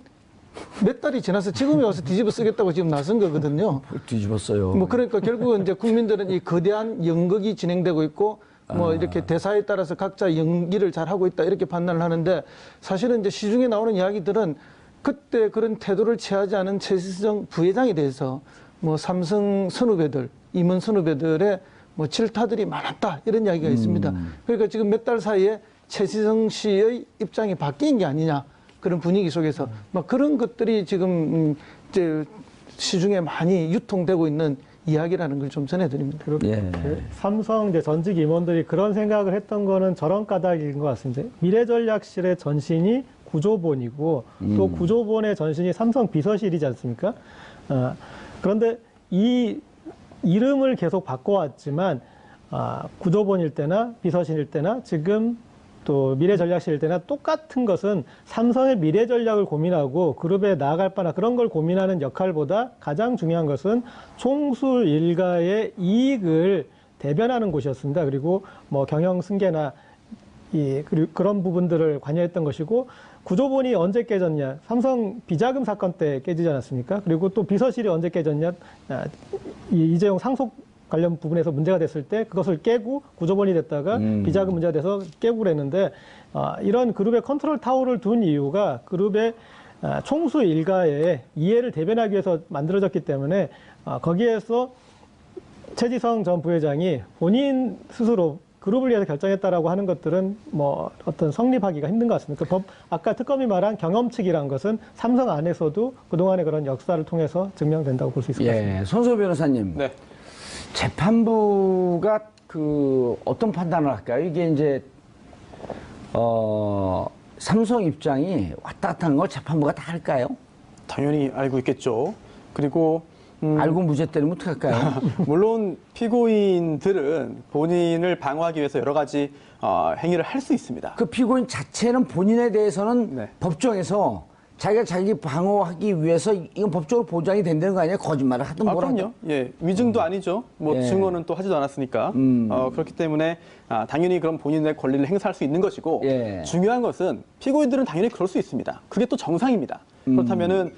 몇 달이 지나서 지금에 와서 뒤집어 쓰겠다고 지금 나선 거거든요. 뒤집었어요. 뭐 그러니까 결국은 이제 국민들은 이 거대한 연극이 진행되고 있고, 뭐 이렇게 대사에 따라서 각자 연기를 잘 하고 있다 이렇게 판단을 하는데, 사실은 이제 시중에 나오는 이야기들은 그때 그런 태도를 취하지 않은 최지성 부회장에 대해서 뭐 삼성 선후배들, 임원 선후배들의 뭐 질타들이 많았다 이런 이야기가 있습니다. 그러니까 지금 몇 달 사이에 최지성 씨의 입장이 바뀐 게 아니냐, 그런 분위기 속에서 막 그런 것들이 지금 이제 시중에 많이 유통되고 있는 이야기라는 걸 좀 전해드립니다. 예. 삼성 이제 전직 임원들이 그런 생각을 했던 거는 저런 까닭인 것 같습니다. 미래전략실의 전신이 구조본이고 또 구조본의 전신이 삼성 비서실이지 않습니까? 그런데 이 이름을 계속 바꿔왔지만 구조본일 때나 비서실일 때나 지금 또 미래전략실일 때나 똑같은 것은 삼성의 미래전략을 고민하고 그룹에 나아갈 바나 그런 걸 고민하는 역할보다 가장 중요한 것은 총수 일가의 이익을 대변하는 곳이었습니다. 그리고 뭐 경영 승계나 그리고 그런 부분들을 관여했던 것이고 구조본이 언제 깨졌냐? 삼성 비자금 사건 때 깨지지 않았습니까? 그리고 또 비서실이 언제 깨졌냐? 이재용 상속 관련 부분에서 문제가 됐을 때 그것을 깨고 구조본이 됐다가 비자금 문제가 돼서 깨고 그랬는데 이런 그룹의 컨트롤 타워를 둔 이유가 그룹의 총수 일가의 이해를 대변하기 위해서 만들어졌기 때문에 거기에서 최지성 전 부회장이 본인 스스로 그룹을 위해서 결정했다라고 하는 것들은 뭐 어떤 성립하기가 힘든 것 같습니다. 아까 특검이 말한 경험칙이란 것은 삼성 안에서도 그동안의 그런 역사를 통해서 증명된다고 볼 수 있을 것 같습니다. 예, 손소 변호사님. 네. 재판부가 어떤 판단을 할까요? 이게 이제 삼성 입장이 왔다 갔다 하는 걸 재판부가 다 할까요? 당연히 알고 있겠죠. 그리고 알고 무죄 때리면 어떡할까요? 물론 피고인들은 본인을 방어하기 위해서 여러 가지 행위를 할 수 있습니다. 그 피고인 자체는 본인에 대해서는 네. 법정에서 자기가 자기 방어하기 위해서 이건 법적으로 보장이 된다는 거 아니에요? 거짓말을 하든 뭐라 하든. 그럼요. 예, 위증도 아니죠. 뭐 예. 증언은 또 하지도 않았으니까. 그렇기 때문에 당연히 그럼 본인의 권리를 행사할 수 있는 것이고 예. 중요한 것은 피고인들은 당연히 그럴 수 있습니다. 그게 또 정상입니다. 그렇다면은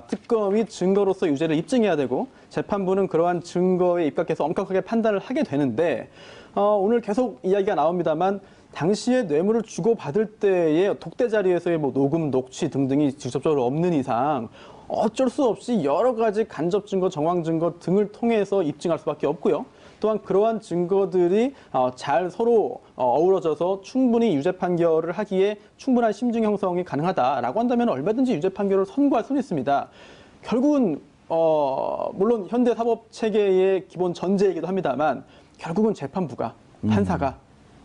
특검이 증거로서 유죄를 입증해야 되고 재판부는 그러한 증거에 입각해서 엄격하게 판단을 하게 되는데 오늘 계속 이야기가 나옵니다만 당시에 뇌물을 주고받을 때의 독대 자리에서의 뭐 녹음, 녹취 등등이 직접적으로 없는 이상 어쩔 수 없이 여러 가지 간접 증거, 정황 증거 등을 통해서 입증할 수밖에 없고요. 또한 그러한 증거들이 잘 서로 어우러져서 충분히 유죄 판결을 하기에 충분한 심증 형성이 가능하다라고 한다면 얼마든지 유죄 판결을 선고할 수는 있습니다. 결국은 물론 현대 사법 체계의 기본 전제이기도 합니다만 결국은 재판부가 판사가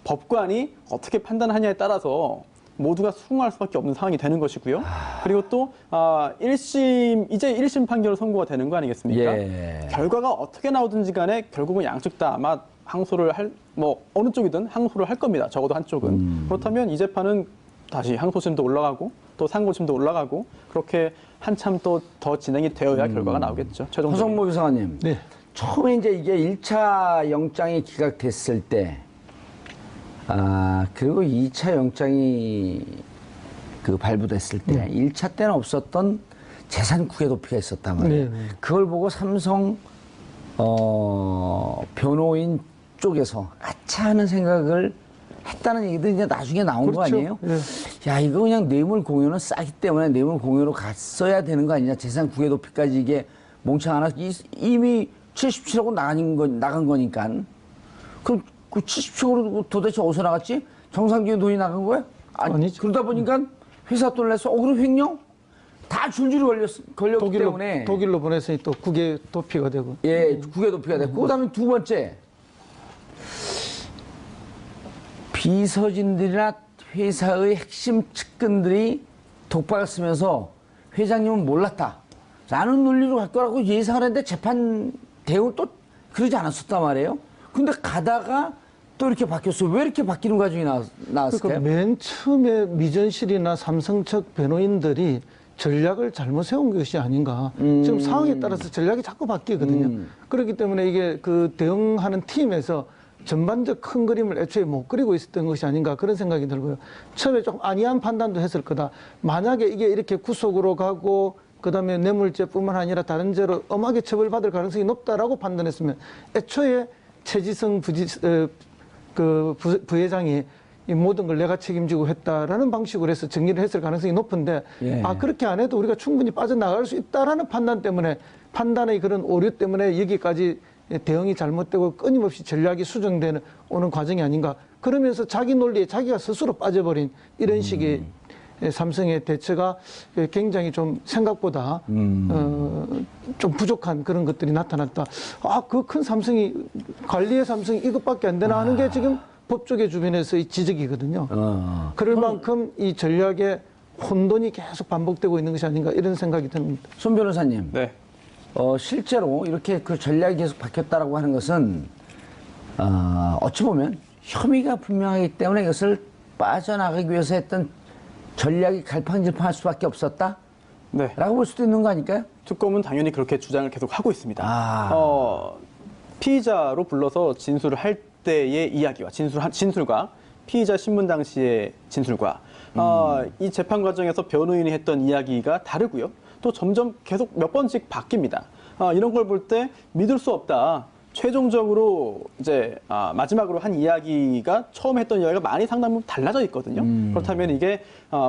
법관이 어떻게 판단하냐에 따라서 모두가 수긍할 수밖에 없는 상황이 되는 것이고요. 그리고 또 1심 이제 1심 판결 선고가 되는 거 아니겠습니까? 예. 결과가 어떻게 나오든지 간에 결국은 양측 다 아마 항소를 어느 쪽이든 항소를 할 겁니다. 적어도 한쪽은. 그렇다면 이 재판은 다시 항소심도 올라가고 또 상고심도 올라가고 그렇게 한참 또 더 진행이 되어야 결과가 나오겠죠. 최종적으로. 허성모 비서관님. 네. 처음에 이제 이게 1차 영장이 기각됐을 때 그리고 2차 영장이 발부됐을 때 1차 때는 없었던 재산 국외 도피가 있었단 말이에요. 네. 그걸 보고 삼성 변호인 쪽에서 아차 하는 생각을 했다는 얘기도 이제 나중에 나온 거 그렇죠. 아니에요? 네. 야, 이거 그냥 뇌물 공유는 싸기 때문에 뇌물 공유로 갔어야 되는 거 아니냐. 재산 국외 도피까지 이게 몽창 하나 이미 77억 나간 거니까. 그럼 그 77억으로 도대체 어디서 나갔지? 정상적인 돈이 나간 거야? 아니죠. 그러다 보니까 회사 돈을 내서 그럼 횡령? 다 줄줄이 걸렸기 때문에. 독일로 보냈으니 또 국외 도피가 되고. 예, 국외 도피가 됐고. 그 다음에 두 번째. 비서진들이나 회사의 핵심 측근들이 독박을 쓰면서 회장님은 몰랐다. 라는 논리로 갈 거라고 예상을 했는데 재판 대응 또 그러지 않았었단 말이에요. 근데 가다가 또 이렇게 바뀌었어요. 왜 이렇게 바뀌는 과정이 나왔을까요? 그러니까 맨 처음에 미전실이나 삼성 측 변호인들이 전략을 잘못 세운 것이 아닌가. 지금 상황에 따라서 전략이 자꾸 바뀌거든요. 그렇기 때문에 이게 그 대응하는 팀에서 전반적 큰 그림을 애초에 못 그리고 있었던 것이 아닌가 그런 생각이 들고요. 처음에 조금 안이한 판단도 했을 거다. 만약에 이게 이렇게 구속으로 가고 그다음에 뇌물죄뿐만 아니라 다른 죄로 엄하게 처벌받을 가능성이 높다라고 판단했으면 애초에 최지성 부회장이 이 모든 걸 내가 책임지고 했다라는 방식으로 해서 정리를 했을 가능성이 높은데 예. 그렇게 안 해도 우리가 충분히 빠져나갈 수 있다라는 판단 때문에 판단의 그런 오류 때문에 여기까지 대응이 잘못되고 끊임없이 전략이 수정되는 오는 과정이 아닌가. 그러면서 자기 논리에 자기가 스스로 빠져버린 이런 식의 삼성의 대처가 굉장히 좀 생각보다 좀 부족한 그런 것들이 나타났다. 아, 그 큰 삼성이 관리의 삼성이 이것밖에 안 되나 하는 게 지금 법조계 주변에서의 지적이거든요. 그럴 만큼 이 전략의 혼돈이 계속 반복되고 있는 것이 아닌가 이런 생각이 듭니다. 손 변호사님, 네. 실제로 이렇게 그 전략이 계속 바뀌었다라고 하는 것은 어찌 보면 혐의가 분명하기 때문에 이것을 빠져나가기 위해서 했던 전략이 갈팡질팡할 수밖에 없었다? 네. 라고 볼 수도 있는 거 아닐까요? 특검은 당연히 그렇게 주장을 계속 하고 있습니다. 아. 피의자로 불러서 진술을 할 때의 이야기와 진술과 피의자 신문 당시의 진술과 이 재판 과정에서 변호인이 했던 이야기가 다르고요. 또 점점 계속 몇 번씩 바뀝니다. 이런 걸 볼 때 믿을 수 없다. 최종적으로 이제 마지막으로 한 이야기가 처음 했던 이야기가 많이 상당히 달라져 있거든요. 그렇다면 이게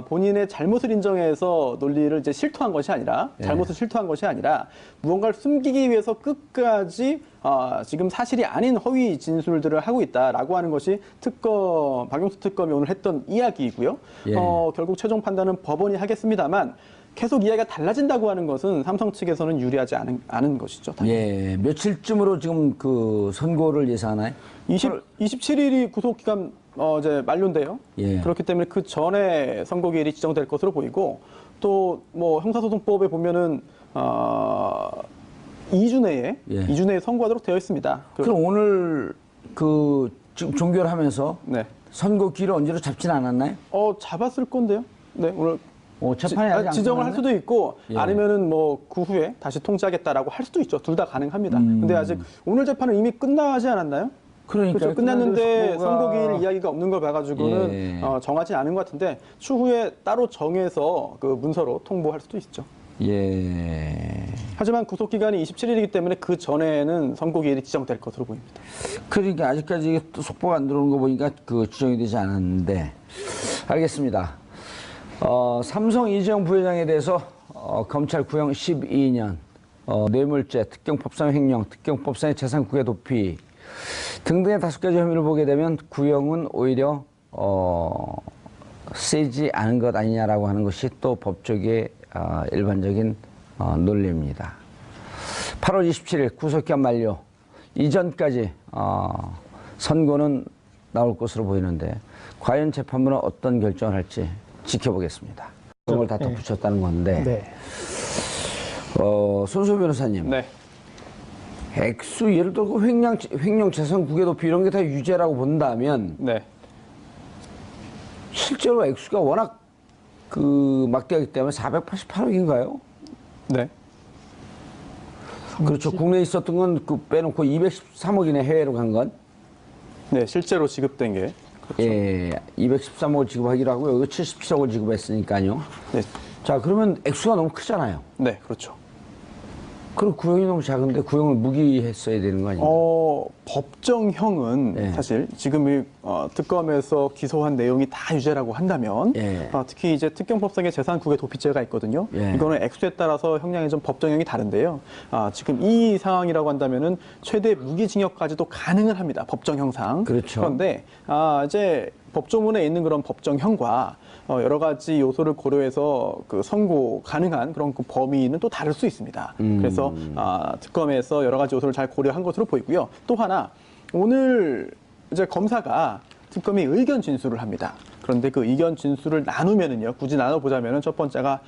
본인의 잘못을 인정해서 논리를 이제 실토한 것이 아니라 잘못을 실토한 것이 아니라 무언가를 숨기기 위해서 끝까지 지금 사실이 아닌 허위 진술들을 하고 있다라고 하는 것이 박용수 특검이 오늘 했던 이야기이고요. 예. 결국 최종 판단은 법원이 하겠습니다만. 계속 이야기가 달라진다고 하는 것은 삼성 측에서는 유리하지 않은 것이죠. 예, 며칠쯤으로 지금 그 선고를 예상하나요? 27일이 구속기간 이제 만료인데요. 예. 그렇기 때문에 그 전에 선고기일이 지정될 것으로 보이고 또 뭐 형사소송법에 보면은 2주 내에 예. 2주 내에 선고하도록 되어 있습니다. 그럼 오늘 그 지금 종결을 하면서 네. 선고 기일을 언제로 잡지는 않았나요? 잡았을 건데요. 네, 오늘 재판이 아직 안 지정을 할 끝났네? 수도 있고 예. 아니면은 뭐 그 후에 다시 통지하겠다라고 할 수도 있죠. 둘 다 가능합니다. 근데 아직 오늘 재판은 이미 끝나지 않았나요? 그러니까 그렇죠. 끝났는데 선고가- 선고기일 이야기가 없는 걸 봐가지고는 예. 정하지 않은 것 같은데 추후에 따로 정해서 그 문서로 통보할 수도 있죠. 예. 하지만 구속기간이 27일이기 때문에 그 전에는 선고기일이 지정될 것으로 보입니다. 그러니까 아직까지 또 속보가 안 들어오는 거 보니까 그 지정이 되지 않았는데 알겠습니다. 삼성 이재용 부회장에 대해서 검찰 구형 12년, 뇌물죄, 특경법상 횡령, 특경법상의 재산국외 도피 등등의 5가지 혐의를 보게 되면 구형은 오히려 세지 않은 것 아니냐라고 하는 것이 또 법조계의 일반적인 논리입니다. 8월 27일 구속기한 만료 이전까지 선고는 나올 것으로 보이는데 과연 재판부는 어떤 결정을 할지 지켜보겠습니다. 그걸 다 덧붙였다는 건데 네. 손수 변호사님, 네. 액수 예를 들어 횡령 재산 국외 도피 이런 게 다 유죄라고 본다면 네. 실제로 액수가 워낙 그 막대하기 때문에 488억인가요? 네. 그렇죠. 국내에 있었던 건 그 빼놓고 213억이네, 해외로 간 건. 네, 실제로 지급된 게. 예, 213억을 지급하기로 하고요. 여기 77억을 지급했으니까요. 네. 자, 그러면 액수가 너무 크잖아요. 네, 그렇죠. 그럼 구형이 너무 작은데 구형을 무기했어야 되는 거 아니에요? 법정형은 네. 사실 지금 이 특검에서 기소한 내용이 다 유죄라고 한다면 예. 특히 이제 특경법상의 재산국외 도피죄가 있거든요. 예. 이거는 액수에 따라서 형량이 좀 법정형이 다른데요. 지금 이 상황이라고 한다면은 최대 무기징역까지도 가능은 합니다. 법정형상. 그렇죠. 그런데 이제 법조문에 있는 그런 법정형과 여러 가지 요소를 고려해서 그 선고 가능한 그런 그 범위는 또 다를 수 있습니다. 그래서 특검에서 여러 가지 요소를 잘 고려한 것으로 보이고요. 또 하나 오늘 이제 검사가 특검이 의견 진술을 합니다. 그런데 그 의견 진술을 나누면은요, 굳이 나눠보자면은 첫 번째가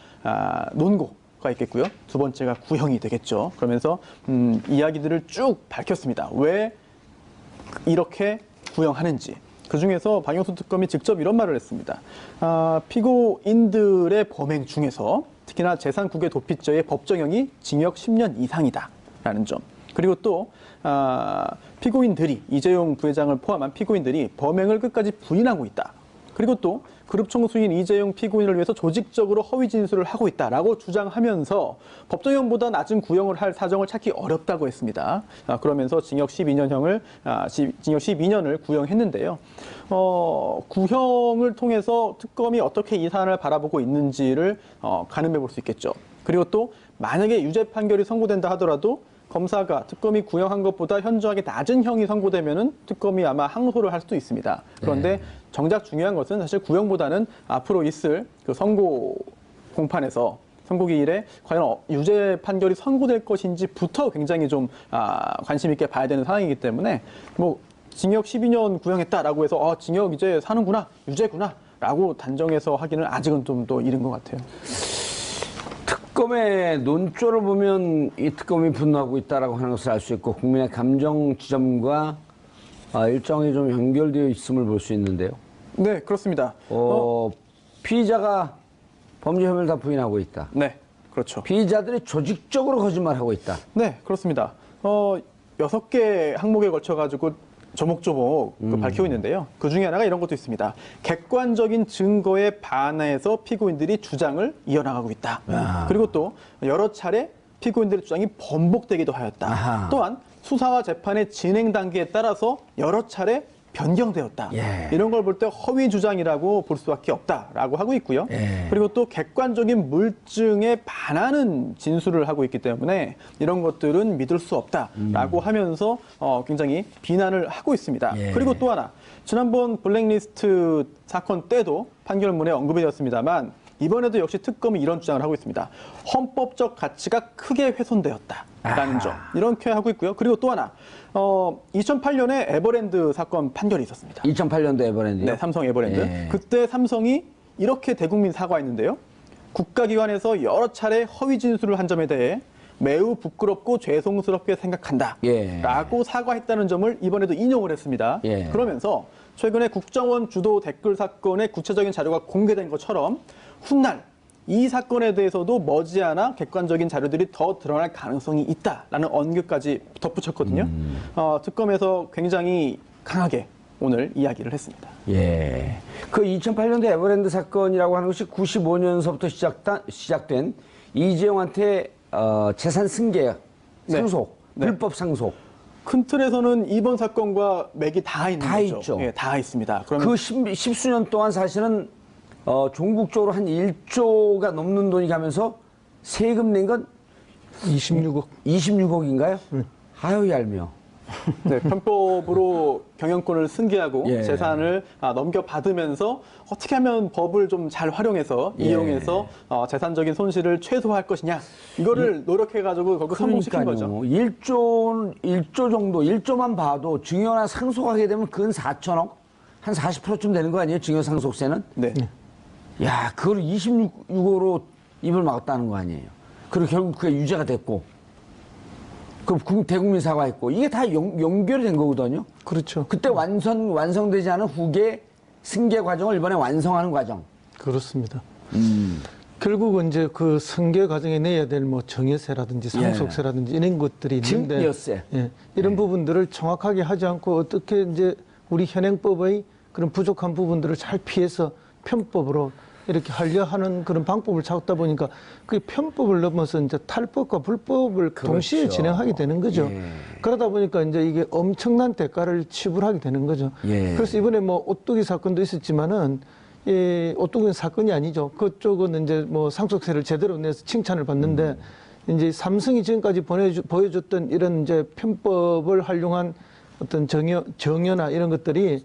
논고가 있겠고요, 두 번째가 구형이 되겠죠. 그러면서 이야기들을 쭉 밝혔습니다. 왜 이렇게 구형하는지. 그중에서 박용수 특검이 직접 이런 말을 했습니다. 피고인들의 범행 중에서 특히나 재산국외 도피죄의 법정형이 징역 10년 이상이다라는 점. 그리고 또 피고인들이, 이재용 부회장을 포함한 피고인들이 범행을 끝까지 부인하고 있다. 그리고 또 그룹 총수인 이재용 피고인을 위해서 조직적으로 허위 진술을 하고 있다라고 주장하면서 법정형보다 낮은 구형을 할 사정을 찾기 어렵다고 했습니다. 그러면서 징역 12년을 구형했는데요. 구형을 통해서 특검이 어떻게 이 사안을 바라보고 있는지를 가늠해 볼 수 있겠죠. 그리고 또 만약에 유죄 판결이 선고된다 하더라도 검사가 특검이 구형한 것보다 현저하게 낮은 형이 선고되면은 특검이 아마 항소를 할 수도 있습니다. 그런데 정작 중요한 것은 사실 구형보다는 앞으로 있을 그 선고 공판에서 선고기일에 과연 유죄 판결이 선고될 것인지부터 굉장히 좀 관심 있게 봐야 되는 상황이기 때문에 뭐 징역 12년 구형했다라고 해서 징역 이제 사는구나, 유죄구나라고 단정해서 하기는 아직은 좀 더 이른 것 같아요. 특검의 논조를 보면 이 특검이 분노하고 있다라고 하는 것을 알 수 있고 국민의 감정 지점과 일정이 좀 연결되어 있음을 볼 수 있는데요. 네, 그렇습니다. 피의자가 범죄 혐의를 다 부인하고 있다. 네, 그렇죠. 피의자들이 조직적으로 거짓말하고 있다. 네, 그렇습니다. 6개 항목에 걸쳐가지고 조목조목 밝히고 있는데요. 그 중에 하나가 이런 것도 있습니다. 객관적인 증거에 반해서 피고인들이 주장을 이어나가고 있다. 그리고 또 여러 차례 피고인들의 주장이 번복되기도 하였다. 아하. 또한 수사와 재판의 진행 단계에 따라서 여러 차례 변경되었다. 이런 걸 볼 때 허위 주장이라고 볼 수밖에 없다라고 하고 있고요. 그리고 또 객관적인 물증에 반하는 진술을 하고 있기 때문에 이런 것들은 믿을 수 없다라고 하면서 굉장히 비난을 하고 있습니다. 그리고 또 하나, 지난번 블랙리스트 사건 때도 판결문에 언급이 되었습니다만 이번에도 역시 특검이 이런 주장을 하고 있습니다. 헌법적 가치가 크게 훼손되었다라는 점, 이렇게 하고 있고요. 그리고 또 하나, 2008년에 에버랜드 사건 판결이 있었습니다. 2008년도 에버랜드요? 네, 삼성 에버랜드. 그때 삼성이 이렇게 대국민 사과했는데요. 국가기관에서 여러 차례 허위 진술을 한 점에 대해 매우 부끄럽고 죄송스럽게 생각한다. 라고 사과했다는 점을 이번에도 인용을 했습니다. 그러면서 최근에 국정원 주도 댓글 사건의 구체적인 자료가 공개된 것처럼 훗날 이 사건에 대해서도 머지않아 객관적인 자료들이 더 드러날 가능성이 있다라는 언급까지 덧붙였거든요. 특검에서 굉장히 강하게 오늘 이야기를 했습니다. 그 2008년도 에버랜드 사건이라고 하는 것이 95년서부터 시작된 이재용한테 재산 승계, 상속, 불법 상속. 큰 틀에서는 이번 사건과 맥이 다 있는 거죠. 있죠. 다 있습니다. 그러면 그 십수년 동안 사실은 종국적으로 한 1조가 넘는 돈이 가면서 세금 낸 건 26억. 26억인가요? 아유 얄미워. 네, 편법으로 경영권을 승계하고 재산을 넘겨받으면서 어떻게 하면 법을 좀 잘 활용해서 이용해서 재산적인 손실을 최소화할 것이냐 이거를 노력해가지고 거기 성공시킨 거죠. 1조 정도, 1조만 봐도 증여나 상속하게 되면 근 4천억? 한 40%쯤 되는 거 아니에요? 증여 상속세는? 네. 야, 그걸 26억으로 입을 막았다는 거 아니에요? 그리고 결국 그게 유죄가 됐고, 그 대국민 사과했고, 이게 다 연결이 된 거거든요? 그렇죠. 그때 완성되지 않은 후계 승계 과정을 이번에 완성하는 과정. 그렇습니다. 결국은 이제 그 승계 과정에 내야 될 뭐 정여세라든지 상속세라든지 이런 것들이 있는데 증여세. 이런 부분들을 정확하게 하지 않고 어떻게 이제 우리 현행법의 그런 부족한 부분들을 잘 피해서 편법으로 이렇게 하려 하는 그런 방법을 찾다 보니까 그 편법을 넘어서 이제 탈법과 불법을 동시에 진행하게 되는 거죠. 그러다 보니까 이제 이게 엄청난 대가를 치불하게 되는 거죠. 그래서 이번에 뭐 오뚜기 사건도 있었지만은 오뚜기는 사건이 아니죠. 그쪽은 이제 뭐 상속세를 제대로 내서 칭찬을 받는데 이제 삼성이 지금까지 보여줬던 이런 이제 편법을 활용한 어떤 정여나 이런 것들이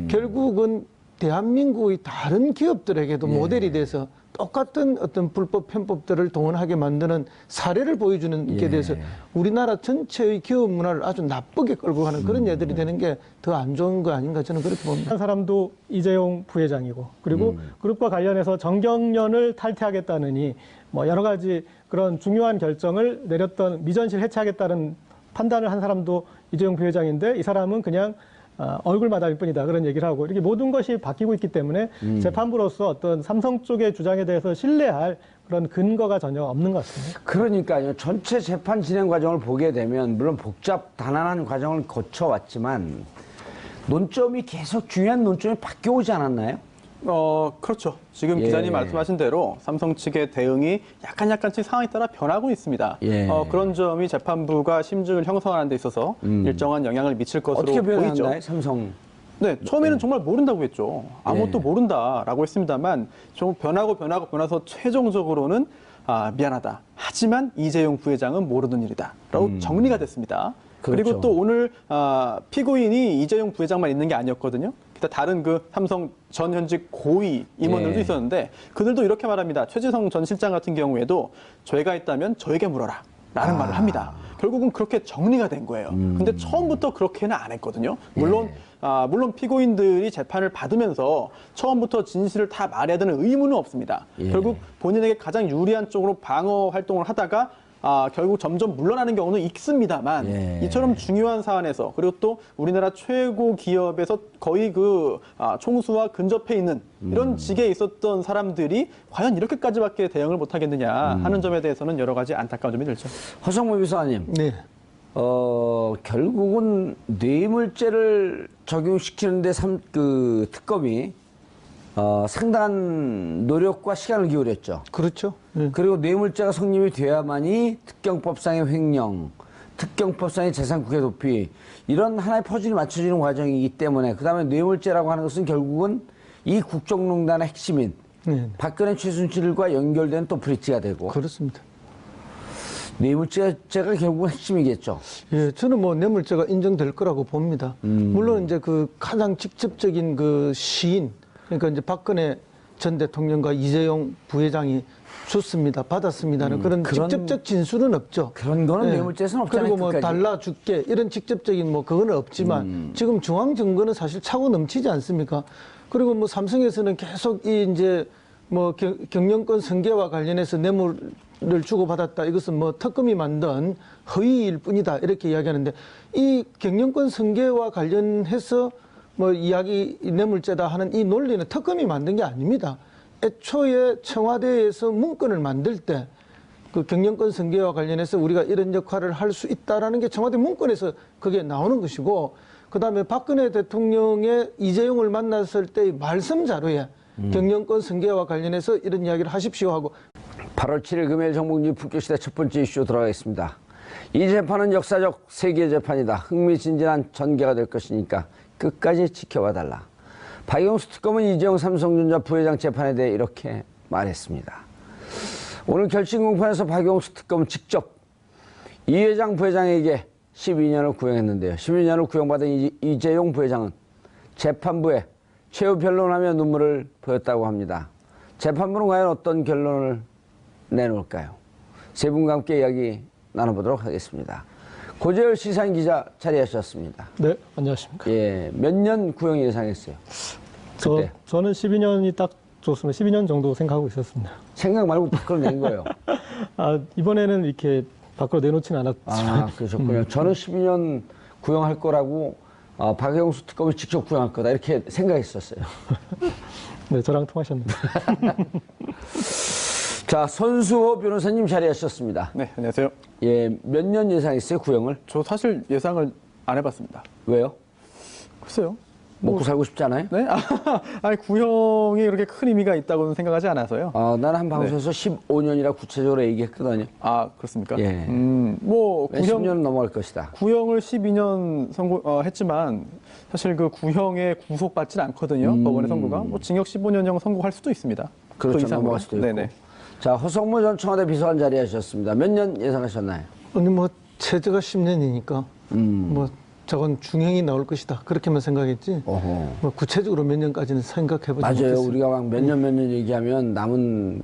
결국은 대한민국의 다른 기업들에게도 모델이 돼서 똑같은 어떤 불법 편법들을 동원하게 만드는 사례를 보여주는 게 돼서 우리나라 전체의 기업 문화를 아주 나쁘게 끌고 가는 그런 예들이 되는 게 더 안 좋은 거 아닌가 저는 그렇게 봅니다. 한 사람도 이재용 부회장이고 그리고 그룹과 관련해서 정경련을 탈퇴하겠다느니 뭐 여러 가지 그런 중요한 결정을 내렸던 미전실 해체하겠다는 판단을 한 사람도 이재용 부회장인데 이 사람은 그냥 얼굴 마담일 뿐이다 그런 얘기를 하고 이렇게 모든 것이 바뀌고 있기 때문에 재판부로서 어떤 삼성 쪽의 주장에 대해서 신뢰할 그런 근거가 전혀 없는 것 같습니다. 그러니까요. 전체 재판 진행 과정을 보게 되면 물론 복잡 단안한 과정을 거쳐왔지만 논점이 계속 중요한 논점이 바뀌어오지 않았나요? 그렇죠. 지금 기자님 말씀하신 대로 삼성 측의 대응이 약간씩 상황에 따라 변하고 있습니다. 그런 점이 재판부가 심증을 형성하는 데 있어서 일정한 영향을 미칠 것으로 어떻게 보이죠. 변했나요? 삼성. 네, 처음에는 정말 모른다고 했죠. 아무것도 모른다라고 했습니다만 좀 변하고 변해서 최종적으로는 미안하다. 하지만 이재용 부회장은 모르는 일이다라고 정리가 됐습니다. 그렇죠. 그리고 또 오늘 피고인이 이재용 부회장만 있는 게 아니었거든요. 기타 다른 그 삼성 전 현직 고위 임원들도 예. 있었는데 그들도 이렇게 말합니다. 최재성 전 실장 같은 경우에도 죄가 있다면 저에게 물어라. 라는 말을 합니다. 결국은 그렇게 정리가 된 거예요. 근데 처음부터 그렇게는 안 했거든요. 물론 물론 피고인들이 재판을 받으면서 처음부터 진실을 다 말해야 되는 의무는 없습니다. 예. 결국 본인에게 가장 유리한 쪽으로 방어 활동을 하다가 결국 점점 물러나는 경우는 있습니다만 예. 이처럼 중요한 사안에서 그리고 또 우리나라 최고 기업에서 거의 그 총수와 근접해 있는 이런 직에 있었던 사람들이 과연 이렇게까지밖에 대응을 못 하겠느냐 하는 점에 대해서는 여러 가지 안타까운 점이 들죠. 허성무 비서관님, 네. 결국은 뇌물죄를 적용시키는데 그 특검이 상당한 노력과 시간을 기울였죠. 그렇죠. 예. 그리고 뇌물죄가 성립이 돼야만이 특경법상의 횡령, 특경법상의 재산국회 도피 이런 하나의 퍼즐이 맞춰지는 과정이기 때문에 그다음에 뇌물죄라고 하는 것은 결국은 이 국정농단의 핵심인 네. 박근혜 최순실과 연결된 또 브릿지가 되고 그렇습니다. 뇌물죄가 결국은 핵심이겠죠. 예, 저는 뭐 뇌물죄가 인정될 거라고 봅니다. 물론 이제 그 가장 직접적인 그 시인, 그러니까 이제 박근혜 전 대통령과 이재용 부회장이 줬습니다, 받았습니다는 그런 직접적 진술은 없죠. 그런 거는 뇌물죄에서는 없잖아요. 그리고 뭐 끝까지. 달라줄게 이런 직접적인 뭐 그거는 없지만 지금 중앙 증거는 사실 차고 넘치지 않습니까? 그리고 뭐 삼성에서는 계속 이 이제 뭐 경영권 승계와 관련해서 뇌물을 주고받았다. 이것은 뭐 특검이 만든 허위일 뿐이다. 이렇게 이야기하는데 이 경영권 승계와 관련해서 뭐 이야기 뇌물죄다 하는 이 논리는 특검이 만든 게 아닙니다. 애초에 청와대에서 문건을 만들 때 그 경영권 승계와 관련해서 우리가 이런 역할을 할 수 있다라는 게 청와대 문건에서 그게 나오는 것이고 그다음에 박근혜 대통령의 이재용을 만났을 때의 말씀 자료에 경영권 승계와 관련해서 이런 이야기를 하십시오 하고 8월 7일 금요일 정봉주 북교시대 첫 번째 이슈 들어가겠습니다. 이 재판은 역사적 세계 재판이다. 흥미진진한 전개가 될 것이니까 끝까지 지켜봐 달라. 박영수 특검은 이재용 삼성전자 부회장 재판에 대해 이렇게 말했습니다. 오늘 결심 공판에서 박영수 특검은 직접 이 회장 부회장에게 12년을 구형했는데요. 12년을 구형받은 이재용 부회장은 재판부에 최후 변론하며 눈물을 보였다고 합니다. 재판부는 과연 어떤 결론을 내놓을까요? 세 분과 함께 이야기 나눠보도록 하겠습니다. 고재열 시사인 기자 자리하셨습니다. 네, 안녕하십니까. 예, 몇 년 구형 예상했어요? 그때. 저는 12년이 딱 좋습니다. 12년 정도 생각하고 있었습니다. 생각 말고 밖으로 낸 거예요. 이번에는 이렇게 밖으로 내놓지는 않았지만. 아, 그러셨군요. 저는 12년 구형할 거라고 박영수 특검이 직접 구형할 거다 이렇게 생각했었어요. 네, 저랑 통하셨네요. 자, 손수호 변호사님 자리하셨습니다. 네, 안녕하세요. 예, 몇 년 예상했어요, 구형을? 저 사실 예상을 안 해봤습니다. 왜요? 글쎄요. 먹고 살고 싶지 않아요? 네? 아니, 구형이 그렇게 큰 의미가 있다고는 생각하지 않아서요. 나는 한 방송에서 15년이라 구체적으로 얘기했거든요. 아, 그렇습니까? 예. 뭐, 10년 넘어갈 것이다. 구형을 12년 했지만 사실 그 구형에 구속받지는 않거든요. 법원의 선고가. 뭐 징역 15년형 선고할 수도 있습니다. 그렇죠. 그 이상으로. 넘어갈 수도 있고. 네네. 자, 허성무 전 청와대 비서관 자리하셨습니다. 몇 년 예상하셨나요? 아니 뭐 최저가 10년이니까 뭐 저건 중형이 나올 것이다 그렇게만 생각했지 어허. 뭐 구체적으로 몇 년까지는 생각해보지 맞아요. 못했어요. 우리가 막 몇 년 얘기하면 남은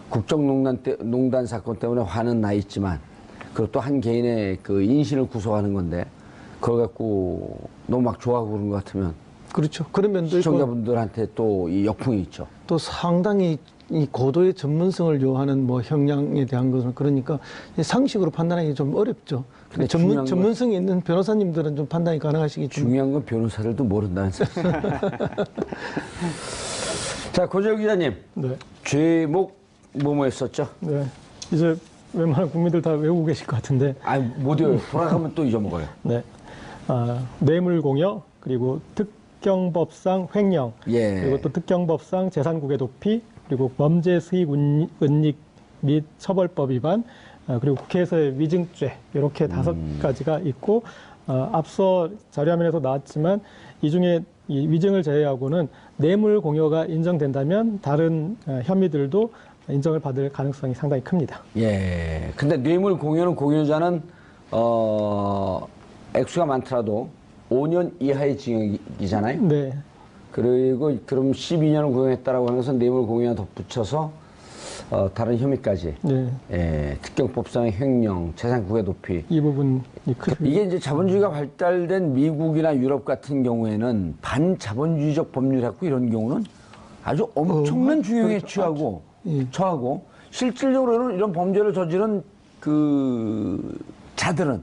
국정농단 사건 때문에 화는 나 있지만 그리고 또 한 개인의 그 인신을 구속하는 건데 그걸 갖고 너무 막 좋아하고 그런 것 같으면 그렇죠. 그런 면도 있고 시청자분들한테 또 이 역풍이 있죠. 또 상당히 이 고도의 전문성을 요하는 뭐 형량에 대한 것은 그러니까 상식으로 판단하기 좀 어렵죠. 근데 중요한 건- 전문성이 있는 변호사님들은 좀 판단이 가능하시겠지만 중요한 건 변호사들도 모른다는 사실. 자, 고재혁 기자님. 네. 죄목 뭐뭐 했었죠? 네. 이제 웬만한 국민들 다 외우고 계실 것 같은데. 못 외워요. 돌아가면 또 잊어먹어요. 네. 뇌물공여, 그리고 특경법상 횡령, 예. 그리고 또 특경법상 재산국외 도피, 그리고 범죄 수익 은닉 및 처벌법 위반, 그리고 국회에서의 위증죄 이렇게 5가지가 있고 앞서 자료화면에서 나왔지만 이 중에 이 위증을 제외하고는 뇌물 공여가 인정된다면 다른 혐의들도 인정을 받을 가능성이 상당히 큽니다. 예. 근데 뇌물 공여는 공여자는 액수가 많더라도 5년 이하의 징역이잖아요. 네. 그리고 그럼 12년을 공여했다라고 하는 것은 뇌물 공여와 덧붙여서 다른 혐의까지 네. 예, 특경법상의 횡령, 재산국의 높이 이 부분이 크죠. 이게 이제 자본주의가 발달된 미국이나 유럽 같은 경우에는 반자본주의적 법률하고 이런 경우는 아주 엄청난 중형에 취하고 처하고 실질적으로는 이런 범죄를 저지른 그 자들은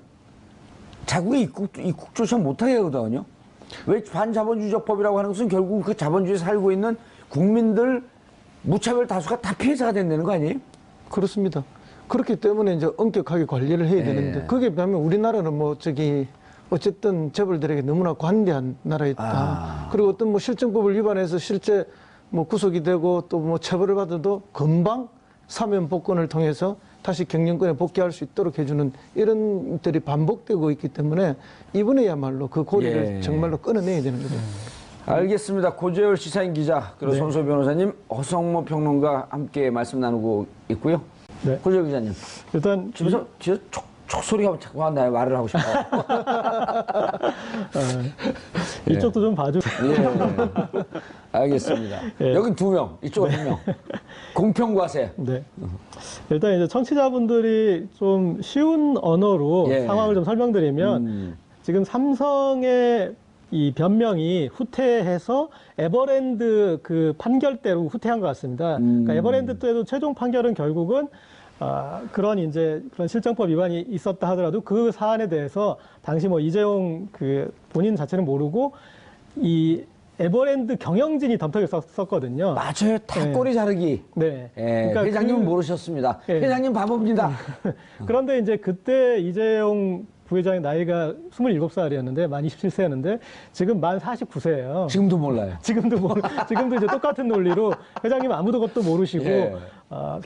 자국에 입국조차 못하게 하거든요. 왜 반자본주의적 법이라고 하는 것은 결국 그 자본주의에 살고 있는 국민들 무차별 다수가 다 피해자가 된다는 거 아니에요? 그렇습니다. 그렇기 때문에 이제 엄격하게 관리를 해야 되는데 거기에 비하면 우리나라는 뭐 저기 어쨌든 재벌들에게 너무나 관대한 나라였다. 그리고 어떤 뭐 실정법을 위반해서 실제 뭐 구속이 되고 또 뭐 처벌을 받아도 금방 사면 복권을 통해서 다시 경영권에 복귀할 수 있도록 해주는 이런 일들이 반복되고 있기 때문에 이번에야말로 그 고리를 정말로 끊어내야 되는 거죠. 알겠습니다. 고재열 시사인 기자 그리고 손소 변호사님, 허성모 평론가 함께 말씀 나누고 있고요. 네. 고재열 기자님, 일단 집에서 촉소리가 자꾸 나요. 말을 하고 싶어요. 이쪽도 좀 봐주세요. 예. 알겠습니다. 예. 여긴 2명, 이쪽은 1명. 공평과세. 네. 일단 이제 청취자분들이 좀 쉬운 언어로 예. 상황을 좀 설명드리면 지금 삼성의 이 변명이 후퇴해서 에버랜드 그 판결대로 후퇴한 것 같습니다. 그러니까 에버랜드 때도 최종 판결은 결국은 그런 이제 그런 실정법 위반이 있었다 하더라도 그 사안에 대해서 당시 뭐 이재용 그 본인 자체는 모르고 이 에버랜드 경영진이 덤터기를 썼거든요. 맞아요. 다 네. 꼬리 자르기. 네. 예, 그러니까 회장님은 모르셨습니다. 예. 회장님 바보입니다. 그런데 이제 그때 이재용 부회장의 나이가 27살이었는데 만 27세였는데 지금 만 49세예요. 지금도 몰라요. 지금도 이제 똑같은 논리로 회장님 아무도 것도 모르시고 예.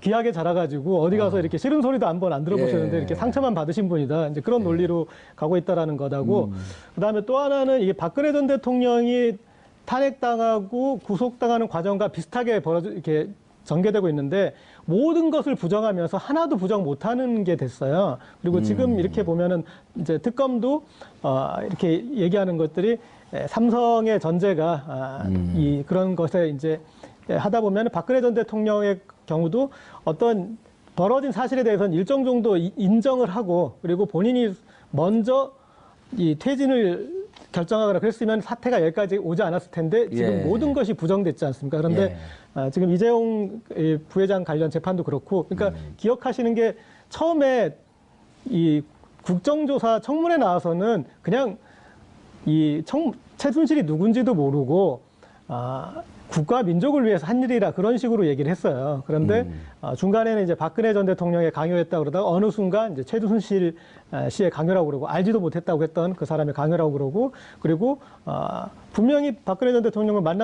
귀하게 자라가지고 어디 가서 이렇게 싫은 소리도 한 번 안 들어보셨는데 예. 이렇게 상처만 받으신 분이다. 이제 그런 논리로 가고 있다라는 거다고. 그다음에 또 하나는 이게 박근혜 전 대통령이 탄핵당하고 구속당하는 과정과 비슷하게 이렇게 전개되고 있는데 모든 것을 부정하면서 하나도 부정 못하는 게 됐어요. 그리고 지금 이렇게 보면은 이제 특검도 이렇게 얘기하는 것들이 삼성의 전제가 이 그런 것에 이제 하다 보면 박근혜 전 대통령의 경우도 어떤 벌어진 사실에 대해서는 일정 정도 인정을 하고 그리고 본인이 먼저 이 퇴진을 결정하거나 그랬으면 사태가 여기까지 오지 않았을 텐데 지금 예. 모든 것이 부정됐지 않습니까? 그런데 지금 이재용 부회장 관련 재판도 그렇고 그러니까 기억하시는 게 처음에 이 국정조사 청문회 나와서는 그냥 이 최순실이 누군지도 모르고 국가 민족을 위해서 한 일이라 그런 식으로 얘기를 했어요. 그런데 중간에는 이제 박근혜 전 대통령의 강요했다고 그러다가 어느 순간 이제 최순실 씨의 강요라고 그러고 알지도 못했다고 했던 그 사람의 강요라고 그러고 그리고 분명히 박근혜 전 대통령을 만나